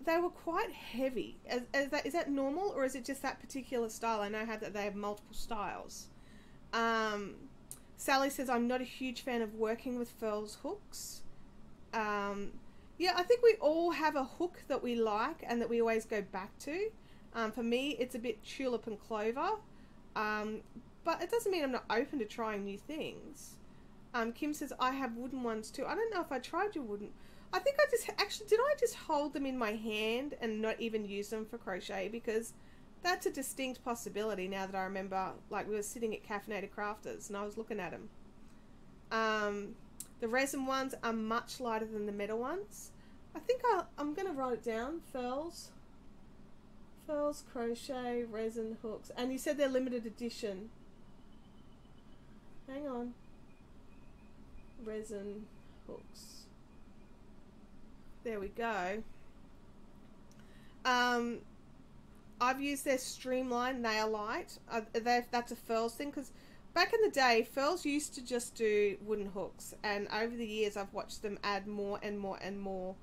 A: they were quite heavy. Is that normal, or is it just that particular style? I know that they have multiple styles. Sally says, I'm not a huge fan of working with Furls hooks. Yeah, I think we all have a hook that we like and that we always go back to. For me, it's a bit tulip and clover. But it doesn't mean I'm not open to trying new things. Kim says, I have wooden ones too. I don't know if I tried your wooden. I think I just, actually, did I just hold them in my hand and not even use them for crochet? Because that's a distinct possibility now that I remember, like we were sitting at Caffeinated Crafters and I was looking at them. The resin ones are much lighter than the metal ones. I think I'm going to write it down. Furls crochet resin hooks. And you said they're limited edition. Hang on. Resin hooks. There we go. I've used their Streamline Nail Light. That's a Furls thing, because back in the day, Furls used to just do wooden hooks, and over the years I've watched them add more and more and more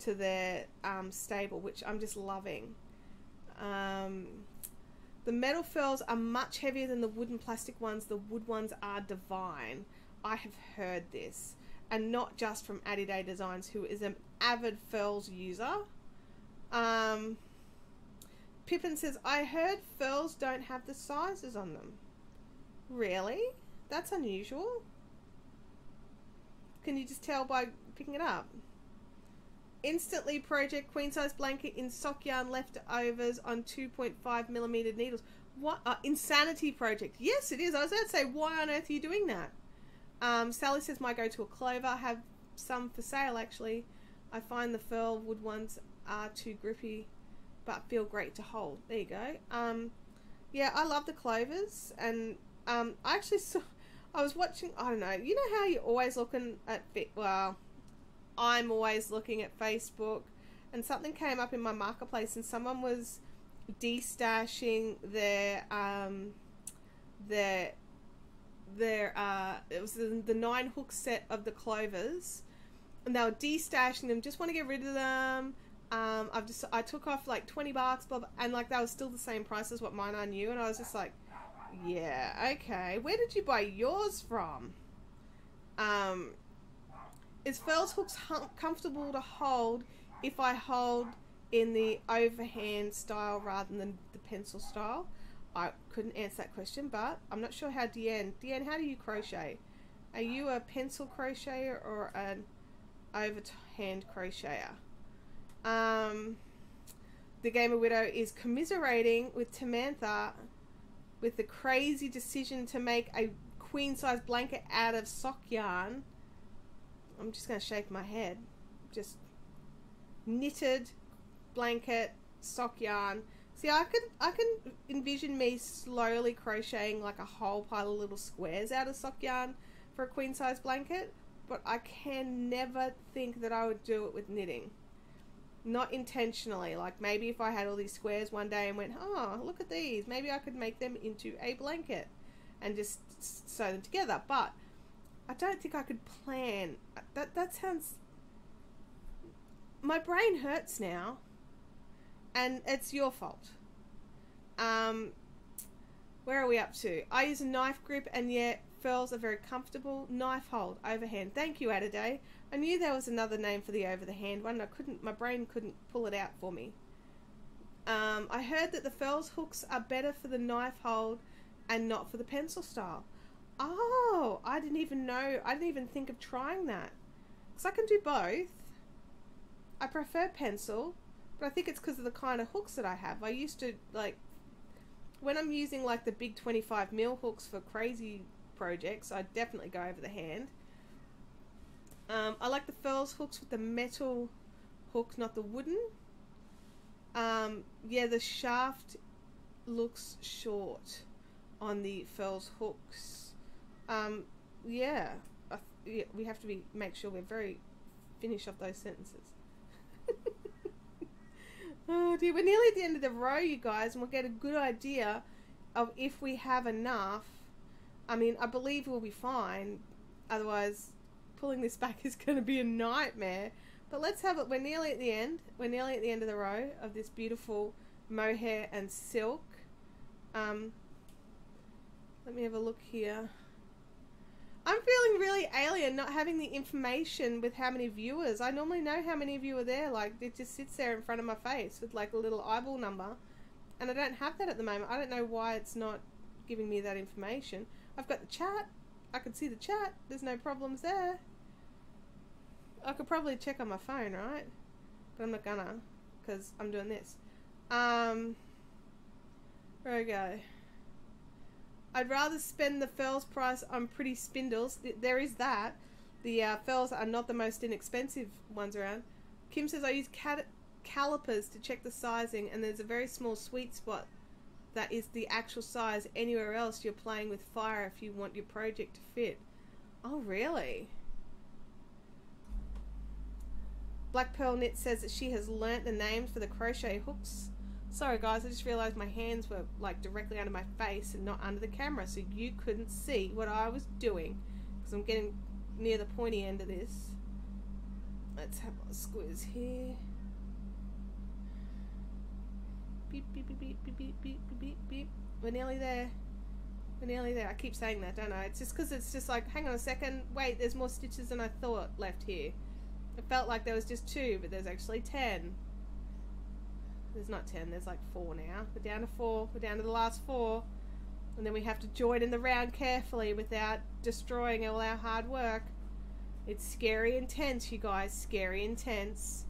A: to their stable, which I'm just loving. The metal Furls are much heavier than the wooden plastic ones. The wood ones are divine. I have heard this, and not just from Addie Day Designs, who is an avid Furls user. Pippin says, I heard Furls don't have the sizes on them. Really? That's unusual. Can you just tell by picking it up? Instantly Project queen size blanket in sock yarn leftovers on 2.5mm needles. What? Insanity Project. Yes, it is. I was about to say, why on earth are you doing that? Sally says my go-to a clover. I have some for sale actually. I find the fir wood ones are too grippy but feel great to hold. There you go. Yeah, I love the clovers, and I actually saw, I was watching, I don't know, you know how you're always looking at, well, I'm always looking at Facebook, and something came up in my marketplace and someone was destashing their it was the 9 hook set of the clovers, and they were destashing them, just want to get rid of them. I took off like $20, blah, blah, and like that was still the same price as what mine are new, and I was just like, yeah, okay, where did you buy yours from? Is Furls hooks comfortable to hold if I hold in the overhand style rather than the pencil style? I couldn't answer that question, but I'm not sure how Deanne, how do you crochet? Are you a pencil crocheter or an overhand crocheter? The Gamer Widow is commiserating with Tamantha with the crazy decision to make a queen size blanket out of sock yarn. I'm just going to shake my head. Just knitted blanket, sock yarn. See, I can envision me slowly crocheting like a whole pile of little squares out of sock yarn for a queen size blanket, but I can never think that I would do it with knitting. Not intentionally. Like maybe if I had all these squares one day and went, oh, look at these, maybe I could make them into a blanket and just sew them together. But I don't think I could plan. That sounds... My brain hurts now, and it's your fault. Where are we up to? I use a knife grip, and yet furls are very comfortable. Knife hold, overhand. Thank you, Adobe. I knew there was another name for the over the hand one. My brain couldn't pull it out for me. I heard that the furls hooks are better for the knife hold and not for the pencil style. Oh, I didn't even know. I didn't even think of trying that. Because I can do both. I prefer pencil, but I think it's because of the kind of hooks that I have. I used to, like, when I'm using like the big 25mm hooks for crazy projects, I definitely go over the hand. I like the furls hooks with the metal hook, not the wooden. Yeah, the shaft looks short on the furls hooks. Yeah, we have to make sure we're very finish off those sentences. Oh dear, we're nearly at the end of the row, you guys, and we'll get a good idea of if we have enough. I mean, I believe we'll be fine. Otherwise, pulling this back is going to be a nightmare. But let's have it. We're nearly at the end. We're nearly at the end of the row of this beautiful mohair and silk. Let me have a look here. I'm feeling really alien not having the information with how many viewers. I normally know how many of you are there. Like, it just sits there in front of my face with like a little eyeball number. And I don't have that at the moment. I don't know why it's not giving me that information. I've got the chat. I can see the chat. There's no problems there. I could probably check on my phone, right? But I'm not gonna, because I'm doing this. There we go. I'd rather spend the furls price on pretty spindles. There is that. The furls are not the most inexpensive ones around. Kim says I use calipers to check the sizing, and there's a very small sweet spot that is the actual size. Anywhere else you're playing with fire if you want your project to fit. Oh, really? Black Pearl Knit says that she has learnt the names for the crochet hooks. Sorry guys, I just realised my hands were like directly under my face and not under the camera, so you couldn't see what I was doing because I'm getting near the pointy end of this. Let's have a squiz here. Beep, beep, beep, beep, beep, beep, beep, beep, beep. We're nearly there. We're nearly there. I keep saying that, don't I? It's just because it's just like, hang on a second, wait, there's more stitches than I thought left here. It felt like there was just 2, but there's actually 10. There's not 10, there's like 4 now. We're down to 4. We're down to the last 4. And then we have to join in the round carefully without destroying all our hard work. It's scary intense, you guys. Scary intense.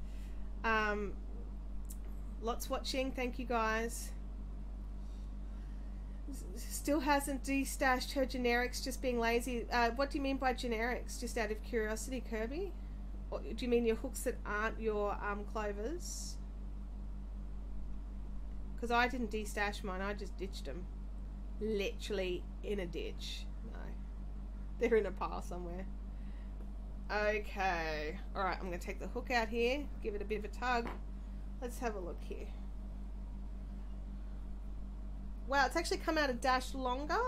A: Lots watching. Thank you, guys. Still hasn't destashed her generics, just being lazy. What do you mean by generics? Just out of curiosity, Kirby? Or do you mean your hooks that aren't your clovers? Because I didn't destash mine, I just ditched them. Literally in a ditch. No. They're in a pile somewhere. Okay. Alright, I'm going to take the hook out here, give it a bit of a tug. Let's have a look here. Wow, it's actually come out a dash longer.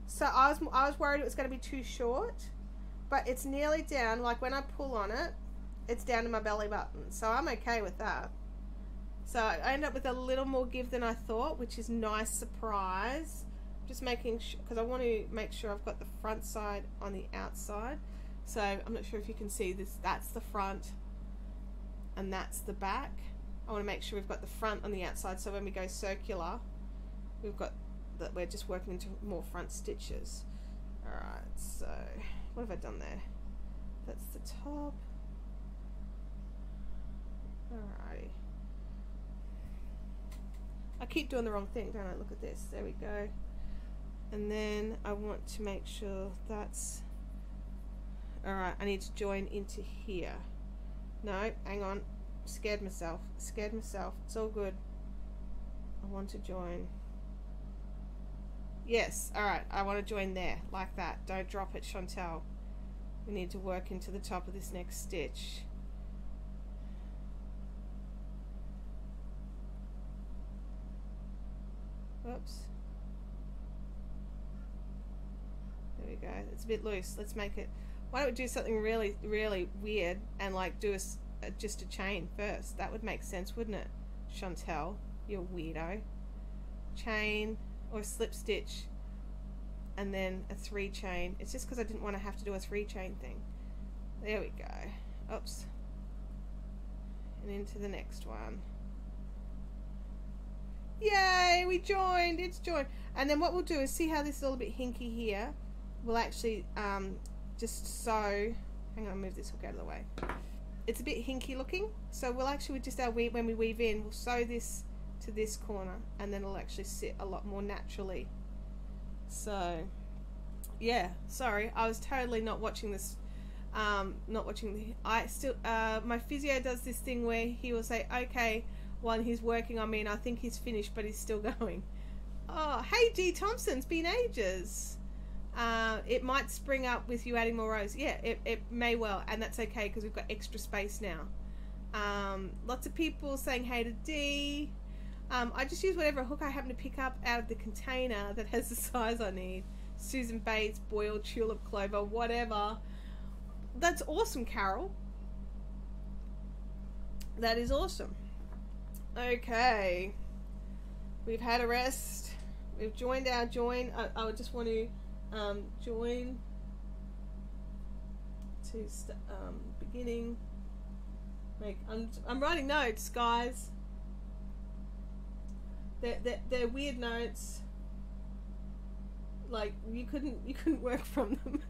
A: So I was worried it was going to be too short. But it's nearly down. Like when I pull on it, it's down to my belly button. So I'm okay with that. So I end up with a little more give than I thought, which is a nice surprise. Just making sure, because I want to make sure I've got the front side on the outside. So I'm not sure if you can see this. That's the front and that's the back. I want to make sure we've got the front on the outside. So when we go circular, we've got that we're just working into more front stitches. Alright, so what have I done there? That's the top. Alrighty. I keep doing the wrong thing, don't I? Look at this. There we go. And then I want to make sure that's... Alright, I need to join into here. No, hang on. Scared myself. Scared myself. It's all good. I want to join. Yes, alright. I want to join there. Like that. Don't drop it, Chantel. We need to work into the top of this next stitch. Oops. There we go. It's a bit loose. Let's make it... Why don't we do something really, really weird and like do just a chain first? That would make sense, wouldn't it? Chantel, you weirdo. Chain or slip stitch and then a 3 chain. It's just because I didn't want to have to do a 3 chain thing. There we go. Oops. And into the next one. Yay, we joined. It's joined. And then what we'll do is see how this is all a bit hinky here. We'll actually just sew. Hang on, I'll move this hook out of the way. It's a bit hinky looking, so we'll actually just when we weave in, we'll sew this to this corner, and then it'll actually sit a lot more naturally. So, yeah. Sorry, I was totally not watching this. Not watching the. I still. My physio does this thing where he will say, "Okay," while he's working on me, and I think he's finished, but he's still going. Oh, hey, D. Thompson, it's been ages. It might spring up with you adding more rows. Yeah, it may well, and that's okay because we've got extra space now. Lots of people saying hey to D. I just use whatever hook I happen to pick up out of the container that has the size I need. Susan Bates, boiled tulip clover, whatever. That's awesome, Carol. That is awesome. Okay. We've had a rest. We've joined our join. I would just want to join to beginning. I'm writing notes, guys. They're weird notes. Like you couldn't work from them.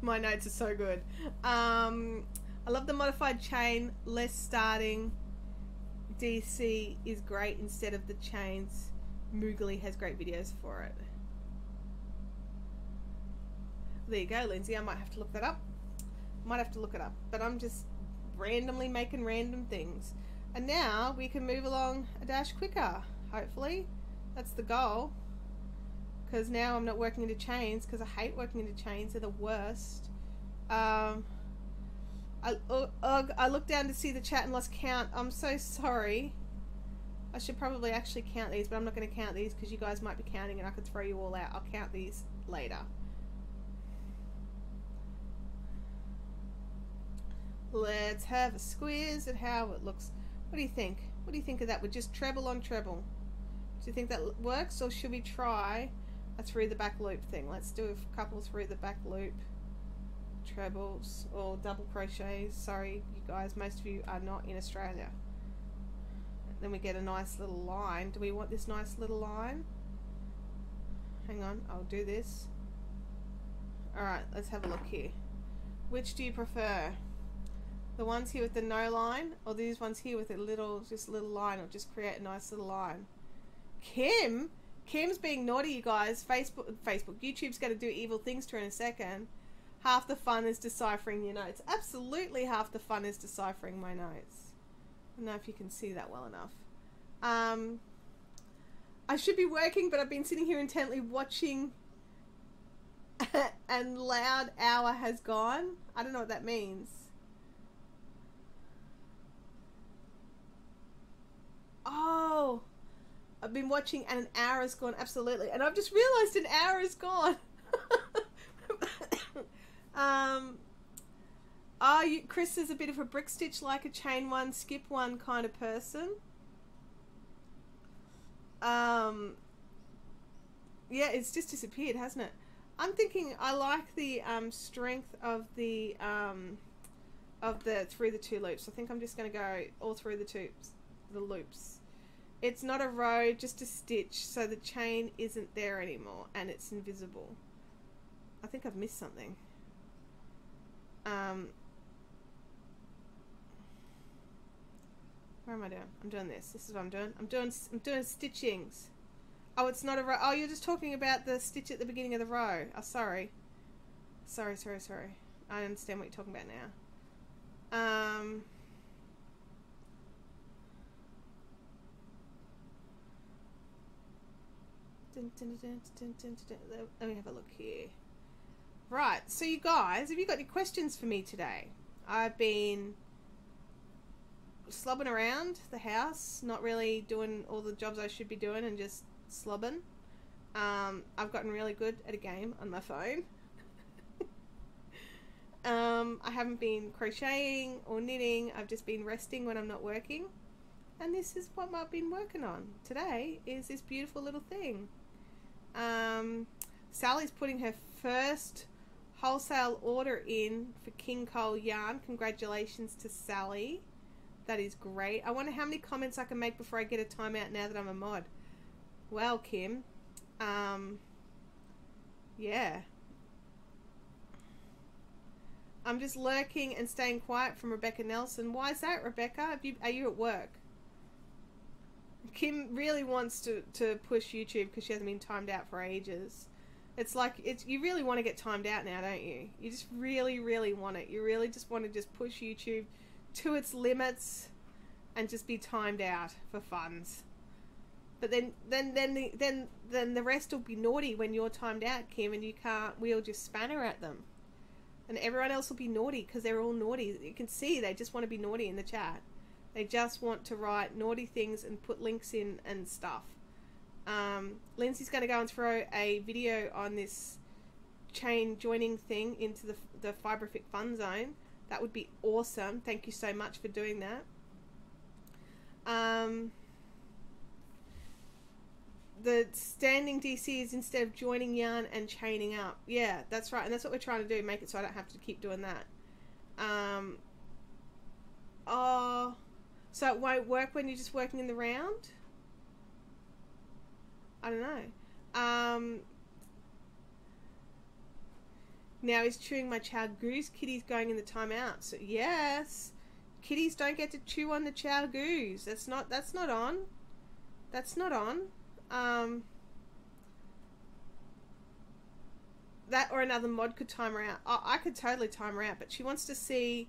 A: My notes are so good. I love the modified chain, less starting. DC is great instead of the chains. Moogly has great videos for it. There you go, Lindsay. I might have to look that up. Might have to look it up. But I'm just randomly making random things. And now we can move along a dash quicker, hopefully. That's the goal. Because now I'm not working into chains, because I hate working into chains. They're the worst. I looked down to see the chat and lost count. I'm so sorry. I should probably actually count these, but I'm not going to count these because you guys might be counting and I could throw you all out. I'll count these later. Let's have a squeeze at how it looks. What do you think? What do you think of that with just treble on treble? Do you think that works, or should we try a through the back loop thing? Let's do a couple through the back loop trebles or double crochets. Sorry, you guys, most of you are not in Australia. Then we get a nice little line. Do we want this nice little line? Hang on, I'll do this. Alright, let's have a look here. Which do you prefer? The ones here with the no line, or these ones here with a little, just a little line, or just create a nice little line? Kim's being naughty, you guys. YouTube's going to do evil things to her in a second. Half the fun is deciphering your notes. Absolutely half the fun is deciphering my notes. I don't know if you can see that well enough. I should be working, but I've been sitting here intently watching and loud hour has gone. I don't know what that means. Oh, I've been watching and an hour has gone. Absolutely. And I've just realized an hour is gone. Chris is a bit of a brick stitch, like a chain one, skip one kind of person. Yeah, it's just disappeared, hasn't it? I'm thinking I like the strength of the through the two loops. I think I'm just going to go all through the loops. It's not a row, just a stitch, so the chain isn't there anymore and it's invisible. I think I've missed something. Where am I doing? I'm doing this. This is what I'm doing. I'm doing stitchings. Oh, it's not a row. Oh, you're just talking about the stitch at the beginning of the row. Oh, sorry. Sorry. I understand what you're talking about now. Let me have a look here. Right, so you guys, have you got any questions for me today? I've been slobbing around the house, not really doing all the jobs I should be doing and just slobbing. I've gotten really good at a game on my phone. I haven't been crocheting or knitting. I've just been resting when I'm not working. And this is what I've been working on today, is this beautiful little thing. Sally's putting her first wholesale order in for King Cole yarn. Congratulations to Sally. That is great. I wonder how many comments I can make before I get a timeout now that I'm a mod. Well, Kim. Yeah. I'm just lurking and staying quiet from Rebecca Nelson. Why is that, Rebecca? Are you at work? Kim really wants to push YouTube because she hasn't been timed out for ages. It's like, you really want to get timed out now, don't you? You just really, really want it. You really just want to just push YouTube to its limits and just be timed out for funds. But then the rest will be naughty when you're timed out, Kim, and you can't. We'll just spanner at them, and everyone else will be naughty because they're all naughty. You can see they just want to be naughty in the chat. They just want to write naughty things and put links in and stuff. Lindsay's going to go and throw a video on this chain joining thing into the Fibrific Fun Zone. That would be awesome. Thank you so much for doing that. The standing DC is instead of joining yarn and chaining up. Yeah, that's right. And that's what we're trying to do. Make it so I don't have to keep doing that. Oh, so it won't work when you're just working in the round? I don't know. Now he's chewing my chow goose. Kitty's going in the timeout. So yes, kitties don't get to chew on the chow goose. That's not on. That's not on. That or another mod could time her out. Oh, I could totally time her out, but she wants to see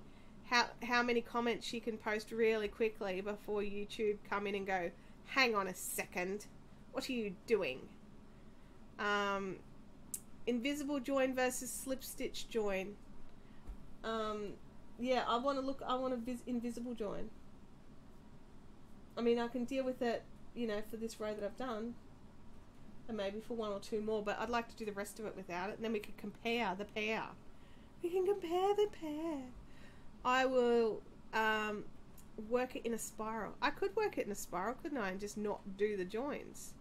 A: how many comments she can post really quickly before YouTube come in and go, hang on a second, what are you doing? Invisible join versus slip stitch join. Yeah, I want to invisible join. I mean, I can deal with it, you know, for this row that I've done, and maybe for one or two more, but I'd like to do the rest of it without it, and then we can compare the pair. We can compare the pair. I will work it in a spiral. I could work it in a spiral, couldn't I, and just not do the joins.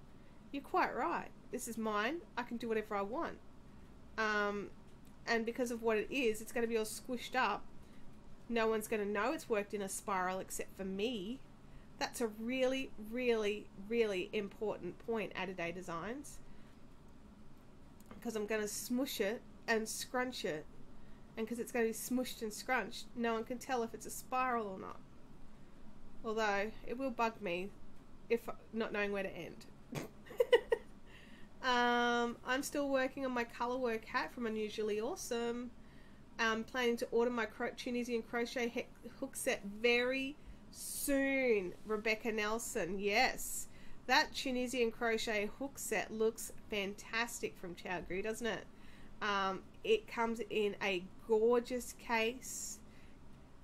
A: You're quite right. This is mine. I can do whatever I want. And because of what it is, it's going to be all squished up. No one's going to know it's worked in a spiral except for me. That's a really, really, really important point, Adobe Designs. Because I'm going to smush it and scrunch it. And because it's going to be smushed and scrunched, no one can tell if it's a spiral or not. Although, it will bug me if not knowing where to end. I'm still working on my colourwork hat from Unusually Awesome. I'm planning to order my Tunisian crochet hook set very soon. Rebecca Nelson, yes. That Tunisian crochet hook set looks fantastic from Chowgoo, doesn't it? It comes in a gorgeous case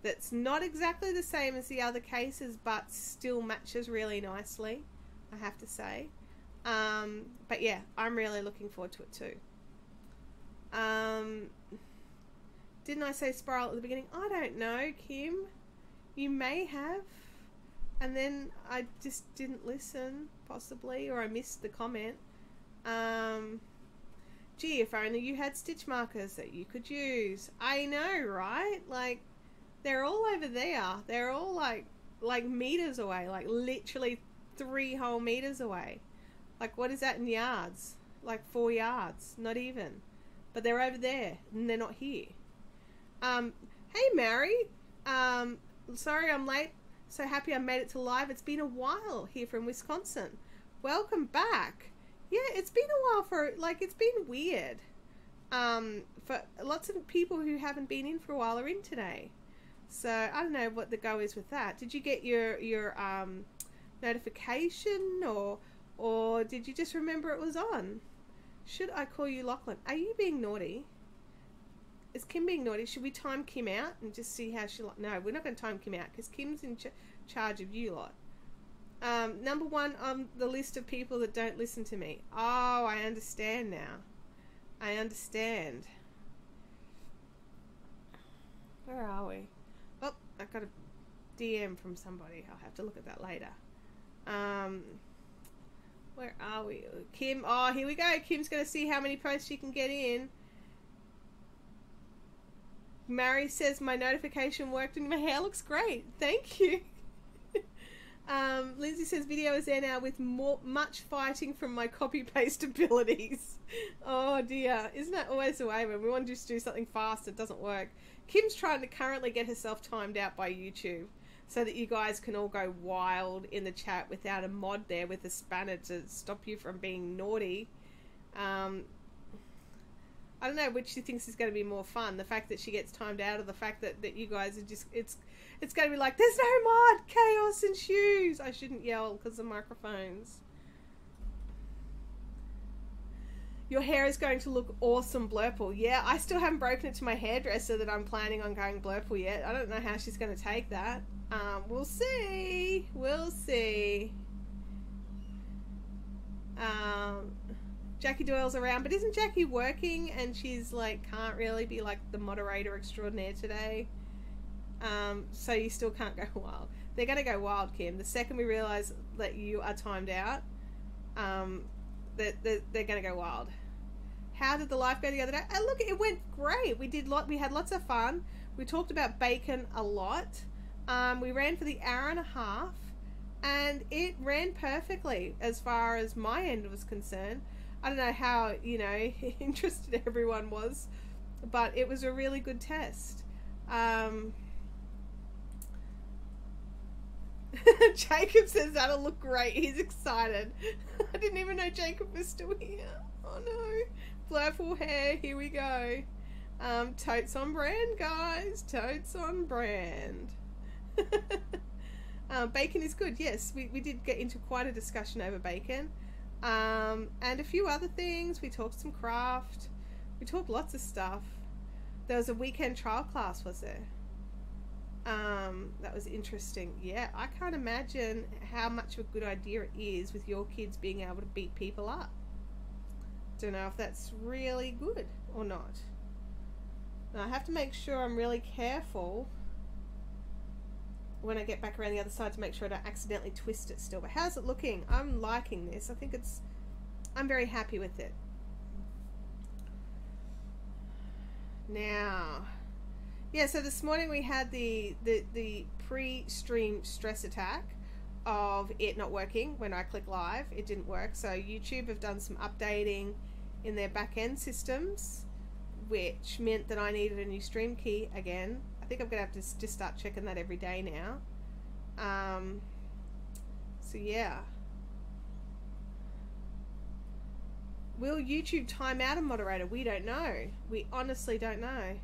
A: that's not exactly the same as the other cases, but still matches really nicely, I have to say. But yeah, I'm really looking forward to it too. Didn't I say spiral at the beginning? I don't know, Kim. You may have. And then I just didn't listen, possibly, or I missed the comment. Gee, if only you had stitch markers that you could use. I know, right? Like, they're all over there. They're all like meters away, like literally 3 whole meters away. Like, what is that in yards? Like 4 yards, not even. But they're over there, and they're not here. Hey, Mary. Sorry I'm late. So happy I made it to live. It's been a while here from Wisconsin. Welcome back. Yeah, it's been a while it's been weird. For lots of people who haven't been in for a while are in today. So I don't know what the go is with that. Did you get your notification or did you just remember it was on? Should I call you Lachlan? Are you being naughty? Is Kim being naughty? Should we time Kim out and just see how she... No, we're not going to time Kim out because Kim's in charge of you lot. Number 1 on the list of people that don't listen to me. Oh, I understand now. I understand. Where are we? Oh, I got a DM from somebody. I'll have to look at that later. Where are we? Kim. Oh, here we go. Kim's going to see how many posts she can get in. Mary says my notification worked and my hair looks great. Thank you. Lindsay says video is there now with much fighting from my copy paste abilities. Oh dear, isn't that always the way when we want to just do something fast it doesn't work? Kim's trying to currently get herself timed out by YouTube so that you guys can all go wild in the chat without a mod there with a spanner to stop you from being naughty. I don't know which she thinks is going to be more fun, the fact that she gets timed out or the fact that you guys are just, it's going to be like, there's no mod, chaos ensues. I shouldn't yell because of microphones. Your hair is going to look awesome, Blurple. Yeah, I still haven't broken it to my hairdresser that I'm planning on going Blurple yet. I don't know how she's going to take that. We'll see. We'll see. Jackie Doyle's around, but isn't Jackie working and she's like can't really be like the moderator extraordinaire today? So you still can't go wild. They're going to go wild, Kim. The second we realise that you are timed out, they're going to go wild. How did the live go the other day? Oh, look, it went great. We had lots of fun. We talked about bacon a lot. We ran for the hour and a half, and it ran perfectly as far as my end was concerned. I don't know how, interested everyone was, but it was a really good test. Jacob says that'll look great. He's excited. I didn't even know Jacob was still here. Oh no. Blurful hair, here we go. Totes on brand, guys. Totes on brand. Bacon is good. Yes, we did get into quite a discussion over bacon. And a few other things. We talked some craft. We talked lots of stuff. There was a weekend trial class, was there? That was interesting. Yeah, I can't imagine how much of a good idea it is with your kids being able to beat people up. Don't know if that's really good or not. Now, I have to make sure I'm really careful when I get back around the other side to make sure I don't accidentally twist it still. But how's it looking? I'm liking this. I think I'm very happy with it. Now, yeah, so this morning we had the pre-stream stress attack of it not working. When I click live, it didn't work. So YouTube have done some updating in their back-end systems which meant that I needed a new stream key again. I think I'm going to have to just start checking that every day now. So yeah. Will YouTube time out a moderator? We don't know. We honestly don't know.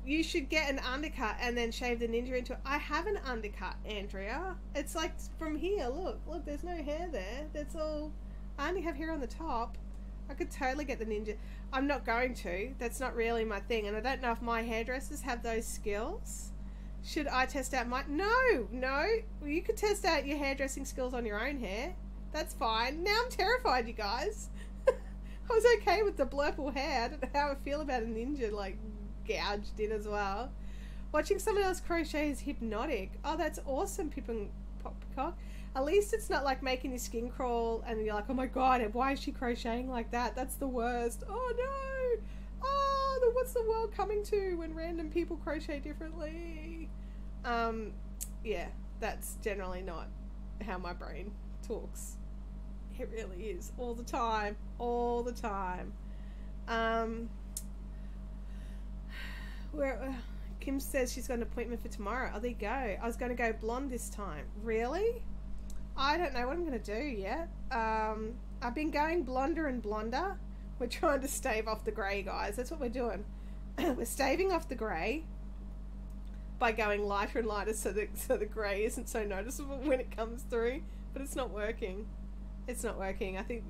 A: You should get an undercut and then shave the ninja into it. I have an undercut, Andrea. It's like from here. Look, there's no hair there. That's all. I only have hair on the top. I could totally get the ninja. I'm not going to. That's not really my thing. And I don't know if my hairdressers have those skills. Should I test out my... No. Well, you could test out your hairdressing skills on your own hair. That's fine. Now I'm terrified, you guys. I was okay with the blurple hair. I don't know how I feel about a ninja, like, gouged in as well. Watching someone else crochet is hypnotic. Oh, that's awesome, Pip and Poppycock. At least it's not like making your skin crawl and you're like, oh my god, why is she crocheting like that? That's the worst. Oh no! Oh, what's the world coming to when random people crochet differently? Yeah, that's generally not how my brain talks. It really is. All the time. All the time. Kim says she's got an appointment for tomorrow. Oh, there you go. I was going to go blonde this time. Really? I don't know what I'm going to do yet. I've been going blonder and blonder. We're trying to stave off the grey, guys. That's what we're doing. We're staving off the grey by going lighter and lighter so the grey isn't so noticeable when it comes through. But it's not working. It's not working. I think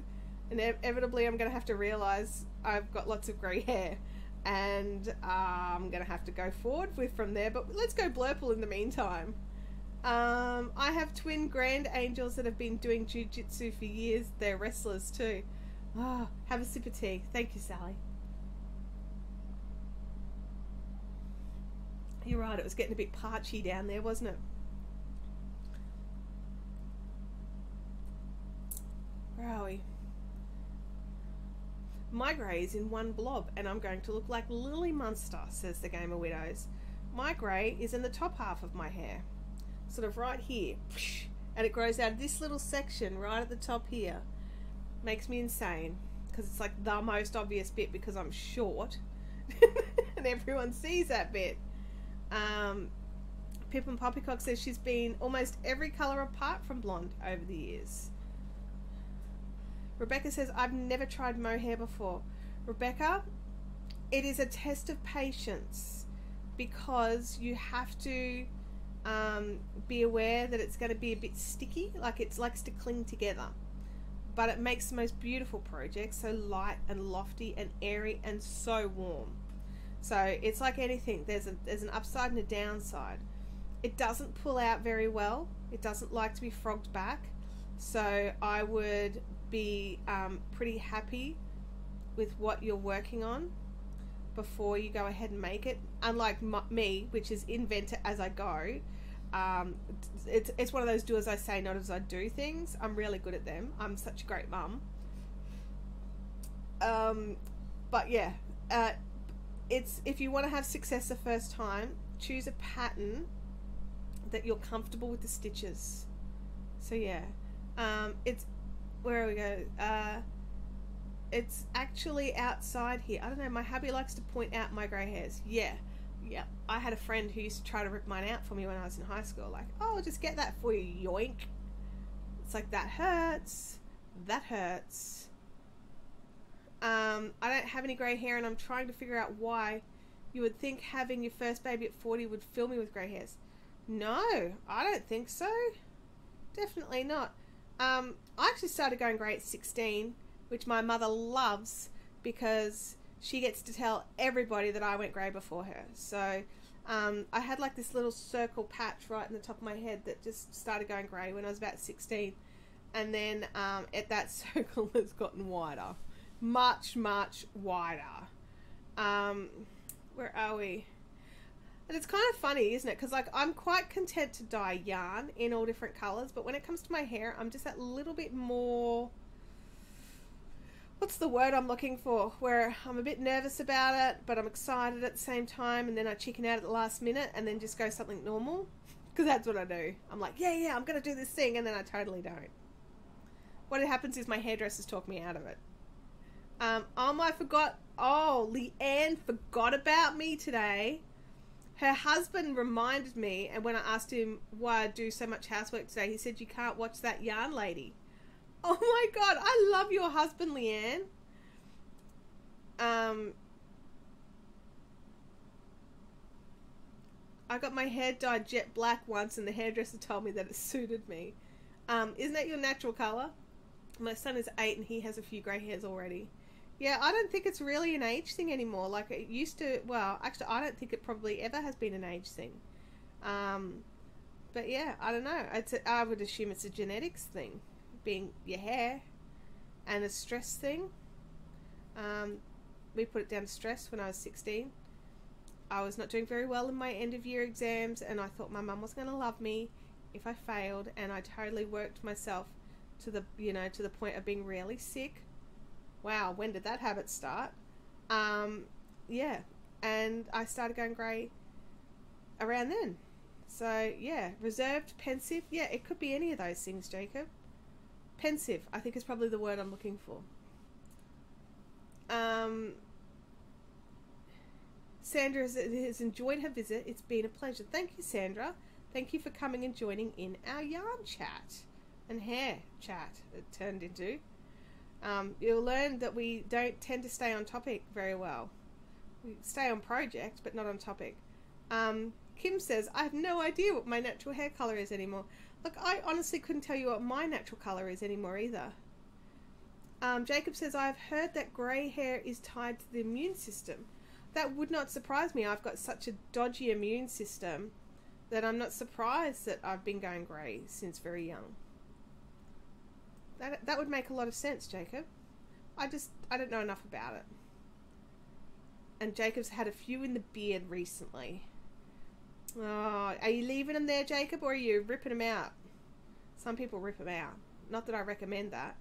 A: inevitably I'm going to have to realise I've got lots of grey hair. And I'm going to have to go forward from there. But let's go blurple in the meantime. I have twin grand angels that have been doing jiu-jitsu for years. They're wrestlers too. Oh, have a sip of tea. Thank you, Sally. You're right, it was getting a bit parchy down there, wasn't it? Where are we? My grey is in one blob and I'm going to look like Lily Munster, says the Gamer Widows. My grey is in the top half of my hair. Sort of right here. And it grows out of this little section right at the top here. Makes me insane. Because it's like the most obvious bit because I'm short. And everyone sees that bit. Pip and Poppycock says she's been almost every colour apart from blonde over the years. Rebecca says, I've never tried mohair before. Rebecca, it is a test of patience because you have to be aware that it's going to be a bit sticky, like it likes to cling together. But it makes the most beautiful projects, so light and lofty and airy and so warm. So it's like anything, there's an upside and a downside. It doesn't pull out very well. It doesn't like to be frogged back. So I would be pretty happy with what you're working on before you go ahead and make it. Unlike me, which is invent it as I go. It's one of those do as I say, not as I do things. I'm really good at them. I'm such a great mum. But yeah, it's if you want to have success the first time, choose a pattern that you're comfortable with the stitches. So yeah, it's where we go. It's actually outside here. I don't know. My hubby likes to point out my grey hairs. Yeah. I had a friend who used to try to rip mine out for me when I was in high school. Like, oh, I'll just get that for you. Yoink. It's like, that hurts. That hurts. I don't have any grey hair and I'm trying to figure out why. You would think having your first baby at 40 would fill me with grey hairs. No, I don't think so. Definitely not. I actually started going grey at 16, which my mother loves because she gets to tell everybody that I went grey before her. So I had like this little circle patch right in the top of my head that just started going grey when I was about 16. And then that circle has gotten wider. Much, much wider. Where are we? And it's kind of funny, isn't it? Because like I'm quite content to dye yarn in all different colours, but when it comes to my hair, I'm just that little bit more... What's the word I'm looking for? Where I'm a bit nervous about it, but I'm excited at the same time, and then I chicken out at the last minute and then just go something normal. Because that's what I do. I'm like, yeah, I'm going to do this thing, and then I totally don't. What happens is my hairdressers talk me out of it. I forgot. Oh, Leanne forgot about me today. Her husband reminded me, and when I asked him why I do so much housework today, he said, you can't watch that yarn lady. Oh my God, I love your husband, Leanne. I got my hair dyed jet black once and the hairdresser told me that it suited me. Isn't that your natural colour? My son is 8 and he has a few grey hairs already. Yeah, I don't think it's really an age thing anymore. Like it used to, well, actually I don't think it probably ever has been an age thing. But yeah, I don't know. I would assume it's a genetics thing, being your hair, and a stress thing. We put it down to stress when I was 16. I was not doing very well in my end of year exams and I thought my mum was going to love me if I failed, and I totally worked myself to the, to the point of being really sick. Wow, when did that habit start? Yeah, and I started going grey around then. So yeah, reserved, pensive. Yeah, it could be any of those things, Jacob. Pensive, I think is probably the word I'm looking for. Sandra has enjoyed her visit. It's been a pleasure. Thank you, Sandra. Thank you for coming and joining in our yarn chat and hair chat it turned into. You'll learn that we don't tend to stay on topic very well. We stay on project, but not on topic. Kim says, I have no idea what my natural hair colour is anymore. Look, I honestly couldn't tell you what my natural colour is anymore either. Jacob says, I've heard that grey hair is tied to the immune system. That would not surprise me. I've got such a dodgy immune system that I'm not surprised that I've been going grey since very young. That would make a lot of sense, Jacob. I don't know enough about it. And Jacob's had a few in the beard recently. Oh, are you leaving them there, Jacob, or are you ripping them out? Some people rip them out. Not that I recommend that.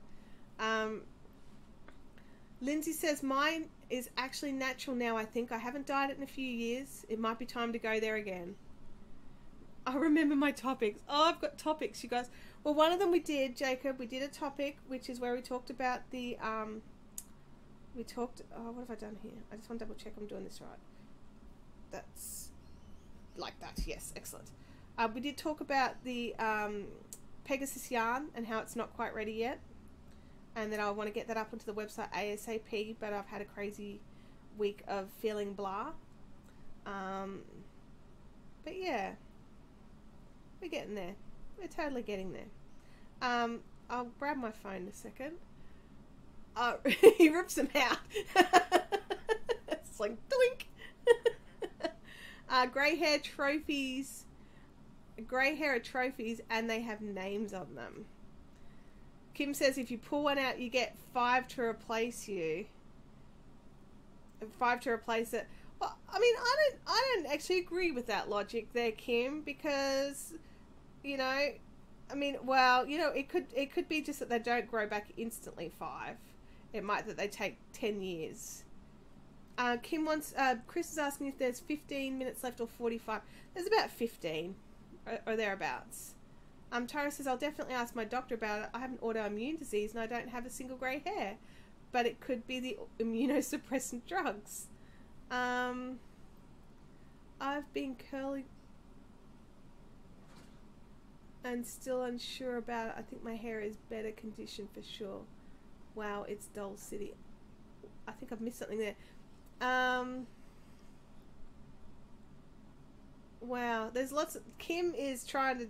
A: Lindsay says, mine is actually natural now, I think. I haven't dyed it in a few years. It might be time to go there again. I remember my topics. Oh, I've got topics, you guys. Well, one of them we did, Jacob. We did a topic, which is where we talked about the, oh, what have I done here? I just want to double check I'm doing this right. That's like that. Yes, excellent. We did talk about the Pegasus yarn and how it's not quite ready yet. And that I want to get that up onto the website ASAP, but I've had a crazy week of feeling blah. But yeah, we're getting there. We're totally getting there. I'll grab my phone a second. He rips them out. It's like doink. Grey hair trophies. Grey hair are trophies and they have names on them. Kim says if you pull one out, you get 5 to replace you. 5 to replace it. Well, I mean, I don't actually agree with that logic there, Kim, because, I mean, well, it could be just that they don't grow back instantly 5. It might that they take 10 years. Kim wants, Chris is asking if there's 15 minutes left or 45. There's about 15 or thereabouts. Tara says, I'll definitely ask my doctor about it. I have an autoimmune disease and I don't have a single grey hair. But it could be the immunosuppressant drugs. I've been curly and still unsure about it. I think my hair is better condition for sure. Wow, it's Doll City. I think I've missed something there. Wow, there's lots of... Kim is trying to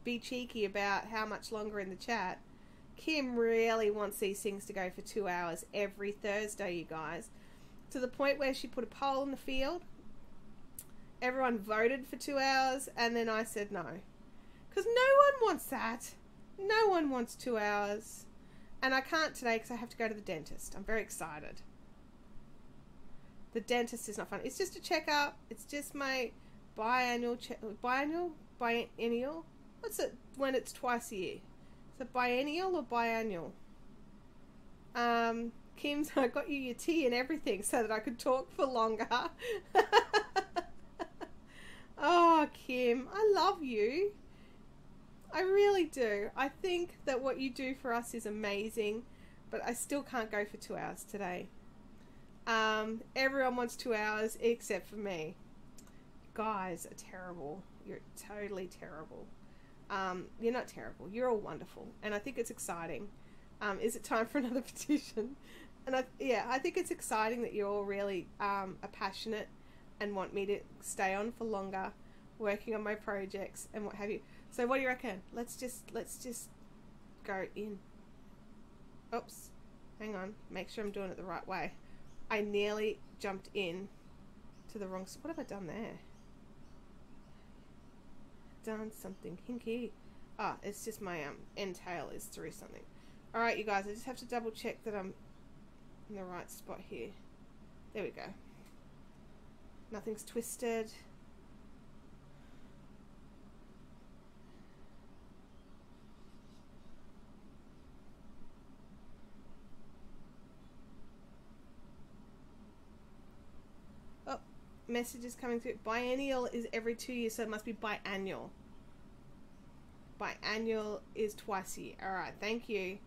A: be cheeky about how much longer in the chat. Kim really wants these things to go for 2 hours every Thursday, you guys. To the point where she put a poll in the field. Everyone voted for 2 hours, and then I said no. Because no one wants that. No one wants 2 hours. And I can't today because I have to go to the dentist. I'm very excited. The dentist is not fun. It's just a checkup. It's just my biennial. What's it when it's twice a year? Is it biennial or biannual? Kim's, I got you your tea and everything so that I could talk for longer. Oh, Kim, I love you. I really do. I think that what you do for us is amazing. but I still can't go for 2 hours today. Everyone wants 2 hours except for me. Guys are terrible. You're totally terrible. You're not terrible. You're all wonderful. And I think it's exciting. Is it time for another petition? And I think it's exciting that you all really are passionate and want me to stay on for longer, working on my projects and what have you. So what do you reckon? Let's just go in. Oops. Hang on. Make sure I'm doing it the right way. I nearly jumped in to the wrong... What have I done there? Done something hinky. Ah, it's just my end tail is through something. Alright, you guys, I just have to double check that I'm in the right spot here. There we go. Nothing's twisted. Oh, messages coming through. Biennial is every 2 years, so it must be biannual. Biannual is twice a year. Alright, thank you.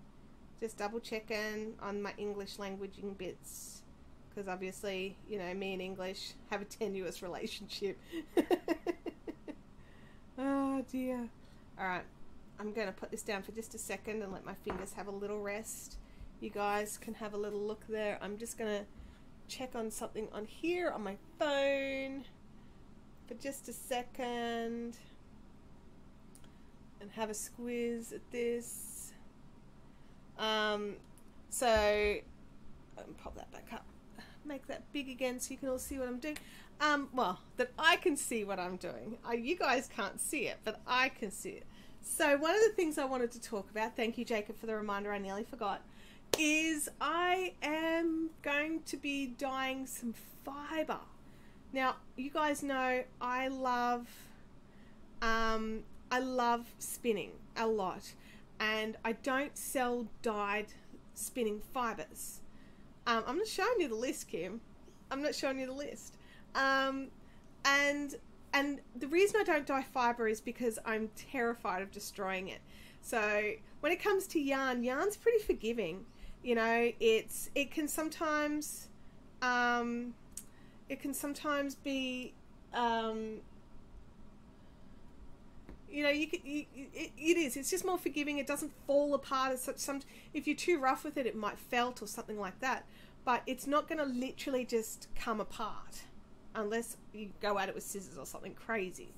A: Just double checking on my English languaging bits, because obviously, you know, me and English have a tenuous relationship. Oh dear. Alright, I'm going to put this down for just a second and let my fingers have a little rest. You guys can have a little look there. I'm just going to check on something on here on my phone for just a second and have a squiz at this. So pop that back up, make that big again so you can all see what I'm doing. Well, that I can see what I'm doing. You guys can't see it, but I can see it. So one of the things I wanted to talk about, thank you Jacob for the reminder, I nearly forgot, is I am going to be dyeing some fiber. Now, you guys know I love spinning a lot. And I don't sell dyed spinning fibers. I'm not showing you the list, Kim. I'm not showing you the list. And the reason I don't dye fiber is because I'm terrified of destroying it. So when it comes to yarn, yarn's pretty forgiving. You know, it can sometimes be you know, it's just more forgiving. It doesn't fall apart as such. If you're too rough with it, it might felt or something like that. But it's not going to literally just come apart unless you go at it with scissors or something crazy.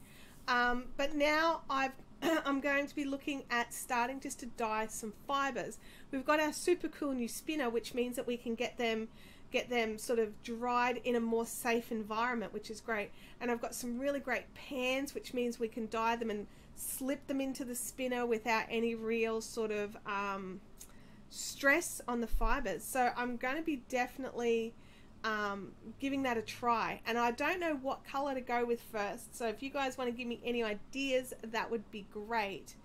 A: But now I'm going to be looking at starting just to dye some fibers. We've got our super cool new spinner, which means that we can get them sort of dried in a more safe environment, which is great. And I've got some really great pans, which means we can dye them and slip them into the spinner without any real sort of stress on the fibers. So I'm going to be definitely giving that a try, and I don't know what color to go with first, so if you guys want to give me any ideas, that would be great.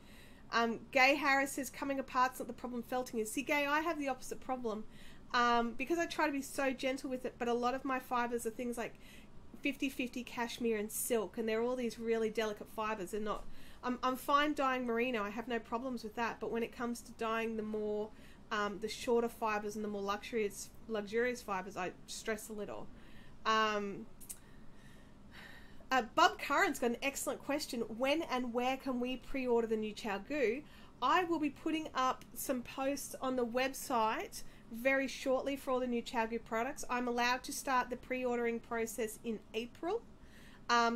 A: Gay Harris says coming apart's not the problem, felting is. See, Gay, I have the opposite problem. Because I try to be so gentle with it, but a lot of my fibers are things like 50-50 cashmere and silk, and they're all these really delicate fibers. They're not, I'm fine dyeing merino, I have no problems with that, but when it comes to dyeing the more the shorter fibers and the more luxurious fibers, I stress a little. Bob Curran's got an excellent question. When and where can we pre-order the new ChiaoGoo? I will be putting up some posts on the website very shortly for all the new ChiaoGoo products. I'm allowed to start the pre-ordering process in April.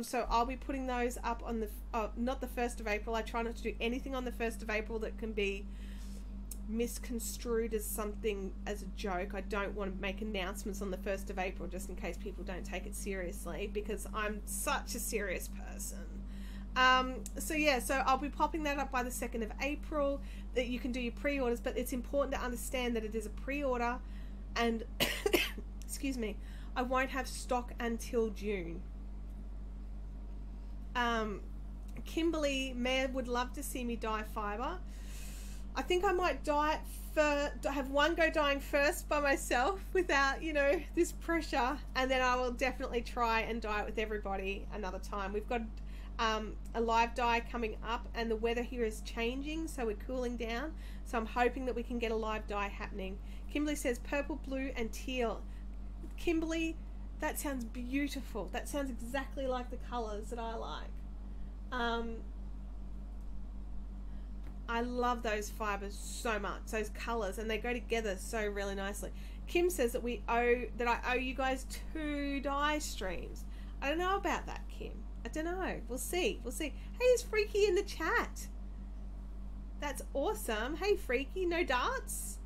A: So I'll be putting those up on the, not the 1st of April. I try not to do anything on the 1st of April that can be misconstrued as something, as a joke. I don't want to make announcements on the 1st of April just in case people don't take it seriously, because I'm such a serious person. So yeah, so I'll be popping that up by the 2nd of April, that you can do your pre-orders, but it's important to understand that it is a pre-order, and excuse me, I won't have stock until June. Kimberly Mayer would love to see me dye fiber. I think I might dye it have one go dyeing first by myself without, you know, this pressure, and then I will definitely try and dye it with everybody another time. We've got a live dye coming up, and the weather here is changing, so we're cooling down. So I'm hoping that we can get a live dye happening. Kimberly says purple, blue, and teal. Kimberly, that sounds beautiful. That sounds exactly like the colours that I like. I love those fibres so much, those colours, and they go together so really nicely. Kim says that I owe you guys 2 dye streams. I don't know about that, Kim. I don't know. We'll see. We'll see. Hey, is Freaky in the chat? That's awesome. Hey, Freaky, no darts?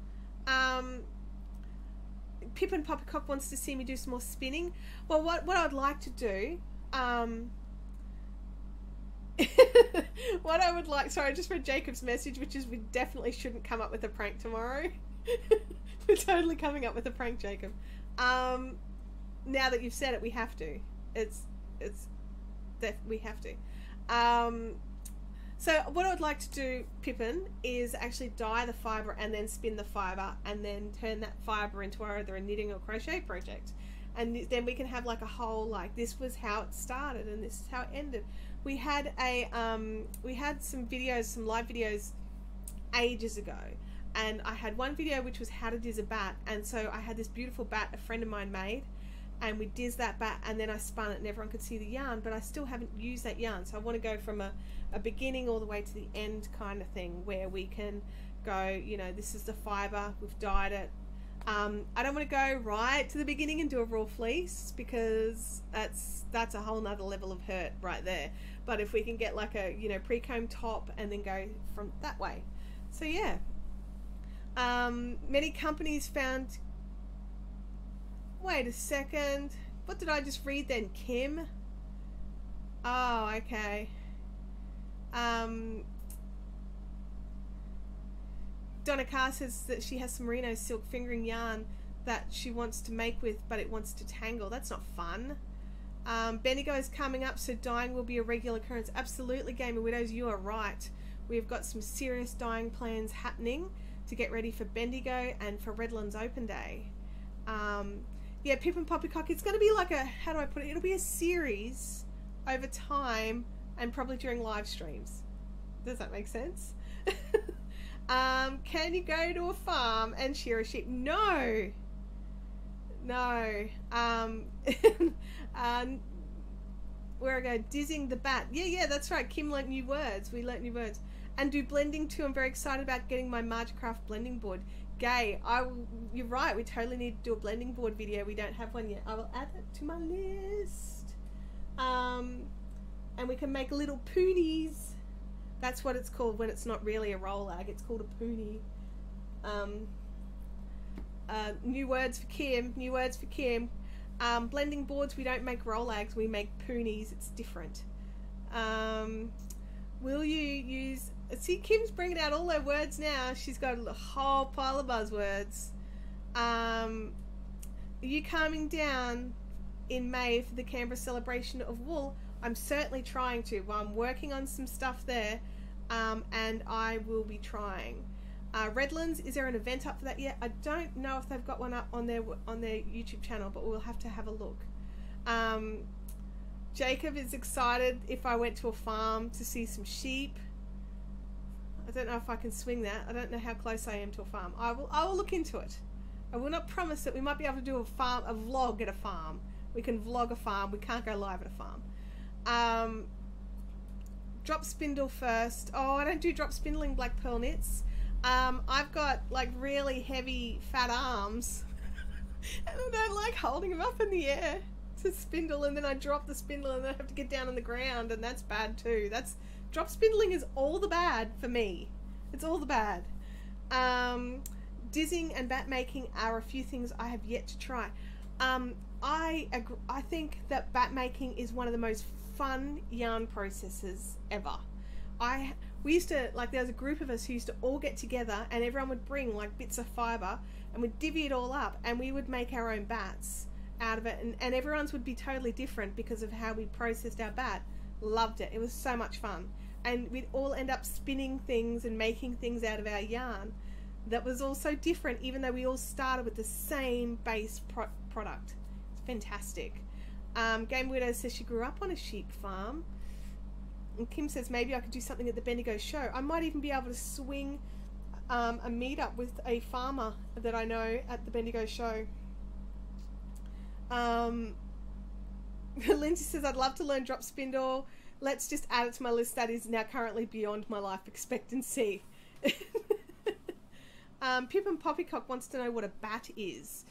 A: Pippin Poppycock wants to see me do some more spinning. Well, what I'd like to do, what I would like, sorry, I just read Jacob's message, which is we definitely shouldn't come up with a prank tomorrow. We're totally coming up with a prank, Jacob. Now that you've said it, we have to. We have to. So what I would like to do, Pippin, is actually dye the fibre and then spin the fibre and then turn that fibre into either a knitting or crochet project. And then we can have like a whole, like, this was how it started and this is how it ended. We had some videos, some live videos ages ago. And I had one video which was how to diz a bat. And so I had this beautiful bat a friend of mine made. And we dizzed that bat and then I spun it and everyone could see the yarn, but I still haven't used that yarn. So I want to go from a beginning all the way to the end kind of thing, where we can go, you know, this is the fibre, we've dyed it. I don't want to go right to the beginning and do a raw fleece, because that's a whole nother level of hurt right there. But if we can get like a, you know, pre-comb top and then go from that way. So yeah. Many companies found... Wait a second. What did I just read then, Kim? Oh, okay. Donna Carr says that she has some merino silk fingering yarn that she wants to make with, but it wants to tangle. That's not fun. Bendigo is coming up, so dyeing will be a regular occurrence. Absolutely, Gamer Widows, you are right. We've got some serious dyeing plans happening to get ready for Bendigo and for Redlands Open Day. Yeah, Pip and Poppycock, it's going to be like a, how do I put it? It'll be a series over time and probably during live streams. Does that make sense? Can you go to a farm and shear a sheep? No. No. Where I go, dizzing the bat. Yeah, that's right. Kim learnt new words. We learnt new words. And do blending too. I'm very excited about getting my Margcraft blending board. Gay, you're right, we totally need to do a blending board video. We don't have one yet. I will add it to my list. And we can make little poonies. That's what it's called when it's not really a rollag. It's called a poonie. New words for Kim. New words for Kim. Blending boards, we don't make rollags. We make poonies. It's different. Will you use... See, Kim's bringing out all her words now. She's got a whole pile of buzzwords. Are you coming down in May for the Canberra celebration of wool? I'm certainly trying to. Well, I'm working on some stuff there, and I will be trying. Redlands, is there an event up for that yet? I don't know if they've got one up on their YouTube channel, but we'll have to have a look. Jacob is excited if I went to a farm to see some sheep. I don't know if I can swing that. I don't know how close I am to a farm. I will look into it. I will not promise that we might be able to do a vlog at a farm. We can vlog a farm. We can't go live at a farm. Drop spindle first. Oh, I don't do drop spindling Black Pearl Knits. I've got like really heavy fat arms and I don't like holding them up in the air to spindle, and then I drop the spindle and then I have to get down on the ground, and that's bad too. Drop spindling is all the bad for me. It's all the bad. Dizzing and bat making are a few things I have yet to try. I think that bat making is one of the most fun yarn processes ever. We used to, like, there was a group of us who used to all get together and everyone would bring like bits of fibre and we'd divvy it all up and we would make our own bats out of it, and everyone's would be totally different because of how we processed our bat. Loved it. It was so much fun. And we'd all end up spinning things and making things out of our yarn that was all so different, even though we all started with the same base product. It's fantastic. Game Widow says she grew up on a sheep farm. And Kim says maybe I could do something at the Bendigo show. I might even be able to swing a meetup with a farmer that I know at the Bendigo show. Lindsay says I'd love to learn drop spindle. Let's just add it to my list. That is now currently beyond my life expectancy. Pip and Poppycock wants to know what a bat is.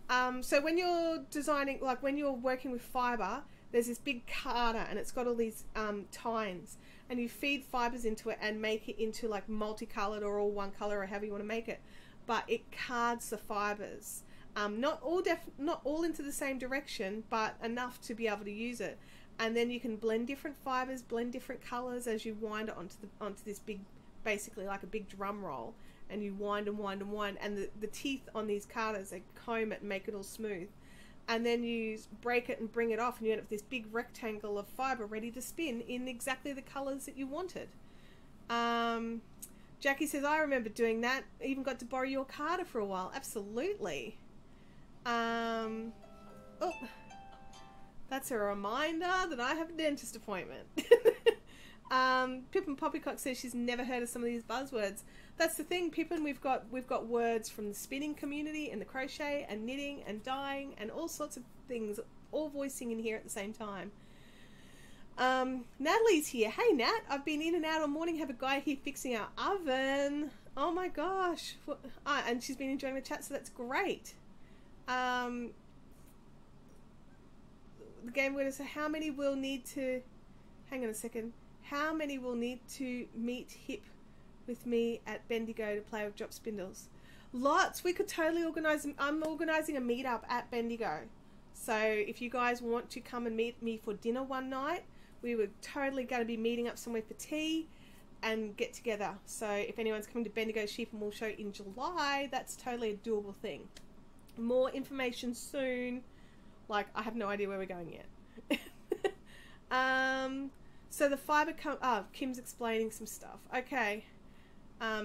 A: So when you're designing, like when you're working with fibre, there's this big carder and it's got all these tines, and you feed fibres into it and make it into like multicoloured or all one colour or however you want to make it. But it cards the fibres. Not all into the same direction, but enough to be able to use it. And then you can blend different fibres, blend different colours as you wind it onto this big, basically like a big drum roll. And you wind and wind and wind, and the teeth on these carders, they comb it and make it all smooth. And then you break it and bring it off, and you end up with this big rectangle of fibre ready to spin in exactly the colours that you wanted. Jackie says, I remember doing that. I even got to borrow your carder for a while. Absolutely. Oh, that's a reminder that I have a dentist appointment. Pip and Poppycock says she's never heard of some of these buzzwords. That's the thing, Pippin. We've got words from the spinning community and the crochet and knitting and dyeing and all sorts of things, all voicing in here at the same time. Natalie's here. Hey Nat, I've been in and out all morning. Have a guy here fixing our oven. Oh my gosh! And she's been enjoying the chat, so that's great. The game winner. So how many will need to? Hang on a second. How many will need to meet Hip with me at Bendigo to play with drop spindles? Lots. We could totally organise. I'm organising a meetup at Bendigo. So if you guys want to come and meet me for dinner one night, we were totally going to be meeting up somewhere for tea and get together. So if anyone's coming to Bendigo Sheep and Wool Show in July, that's totally a doable thing. More information soon. Like, I have no idea where we're going yet. So the fibre Kim's explaining some stuff. Okay.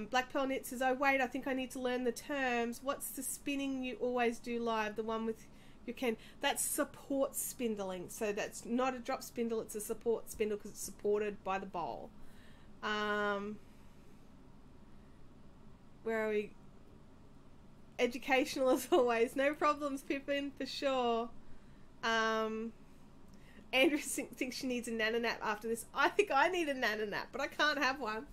A: Black Pearl Knit says, oh wait, I think I need to learn the terms. What's the spinning you always do live? The one with your Ken. That's support spindling. So that's not a drop spindle, it's a support spindle because it's supported by the bowl. Where are we? Educational as always. No problems, Pippin, for sure. Andrew thinks she needs a nana nap after this. I think I need a nana nap, but I can't have one.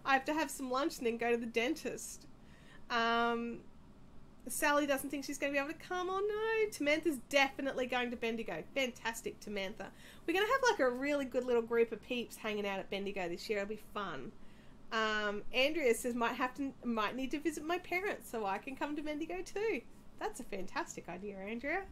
A: I have to have some lunch and then go to the dentist. Sally doesn't think she's going to be able to come. Oh no, Tamantha's definitely going to Bendigo. Fantastic, Tamantha. We're going to have like a really good little group of peeps hanging out at Bendigo this year. It'll be fun. Andrea says might need to visit my parents so I can come to Bendigo too. That's a fantastic idea, Andrea.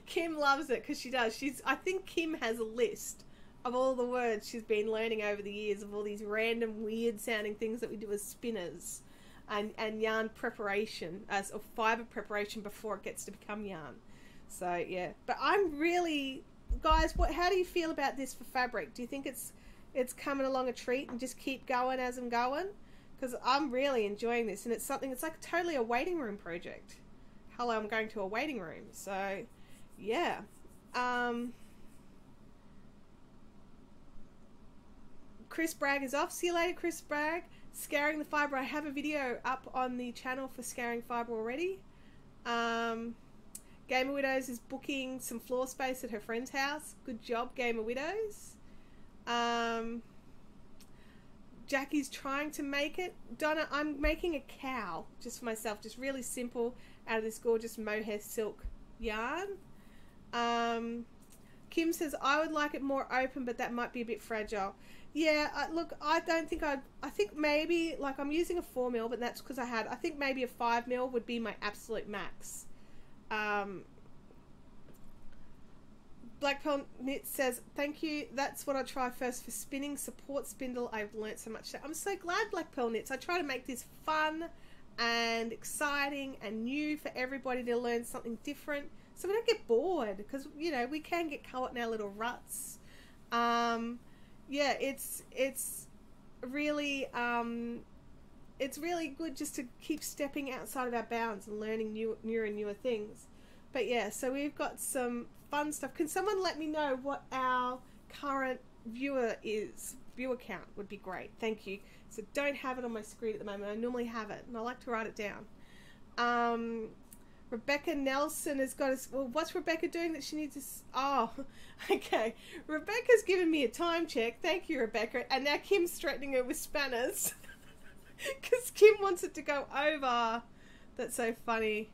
A: Kim loves it because she does. I think Kim has a list of all the words she's been learning over the years of all these random weird sounding things that we do as spinners and yarn preparation or fibre preparation before it gets to become yarn. So yeah, but I'm really, guys, how do you feel about this for fabric? Do you think it's coming along a treat and just keep going as I'm going? Because I'm really enjoying this, and it's like totally a waiting room project. Hello, I'm going to a waiting room. So yeah. Chris Bragg is off. See you later, Chris Bragg. Scouring the fibre. I have a video up on the channel for scouring fibre already. Gamer Widows is booking some floor space at her friend's house. Good job, Gamer Widows. Jackie's trying to make it. Donna, I'm making a cow just for myself. Just really simple out of this gorgeous mohair silk yarn. Kim says, I would like it more open, but that might be a bit fragile. Yeah, look, I don't think I think maybe, like, I'm using a 4mm, but that's because I think maybe a 5mm would be my absolute max. Black Pearl Knit says, thank you. That's what I try first for spinning. Support spindle. I've learnt so much. I'm so glad, Black Pearl Knits. I try to make this fun and exciting and new for everybody to learn something different so we don't get bored, because, you know, we can get caught in our little ruts. Yeah, it's really good just to keep stepping outside of our bounds and learning newer and newer things. But yeah, so we've got some fun stuff. Can someone let me know what our current viewer count would be great. Thank you. So don't have it on my screen at the moment. I normally have it, and I like to write it down. Rebecca Nelson has got us. Well, what's Rebecca doing that she needs to? Oh, okay. Rebecca's given me a time check. Thank you, Rebecca. And now Kim's threatening her with spanners because Kim wants it to go over. That's so funny.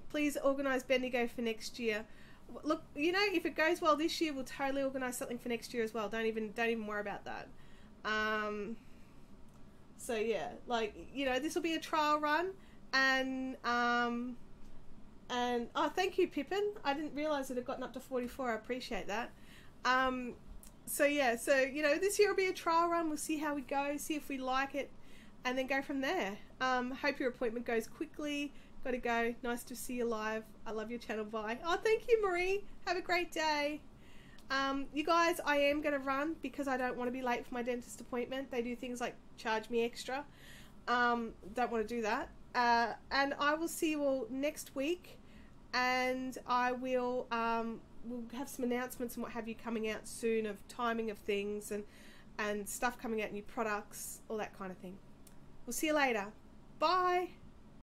A: Please organise Bendigo for next year. Look, you know, if it goes well this year, we'll totally organise something for next year as well. Don't even worry about that. So yeah, like, you know, this will be a trial run, and oh, thank you, Pippin. I didn't realise it had gotten up to 44. I appreciate that. So yeah, so you know, this year will be a trial run. We'll see how we go, see if we like it, and then go from there. Hope your appointment goes quickly. Gotta go. Nice to see you live. I love your channel. Bye. Oh, thank you, Marie. Have a great day. You guys, I am going to run because I don't want to be late for my dentist appointment. They do things like charge me extra. Don't want to do that. And I will see you all next week. And I will we'll have some announcements and what have you coming out soon of timing of things and stuff coming out, new products, all that kind of thing. We'll see you later. Bye.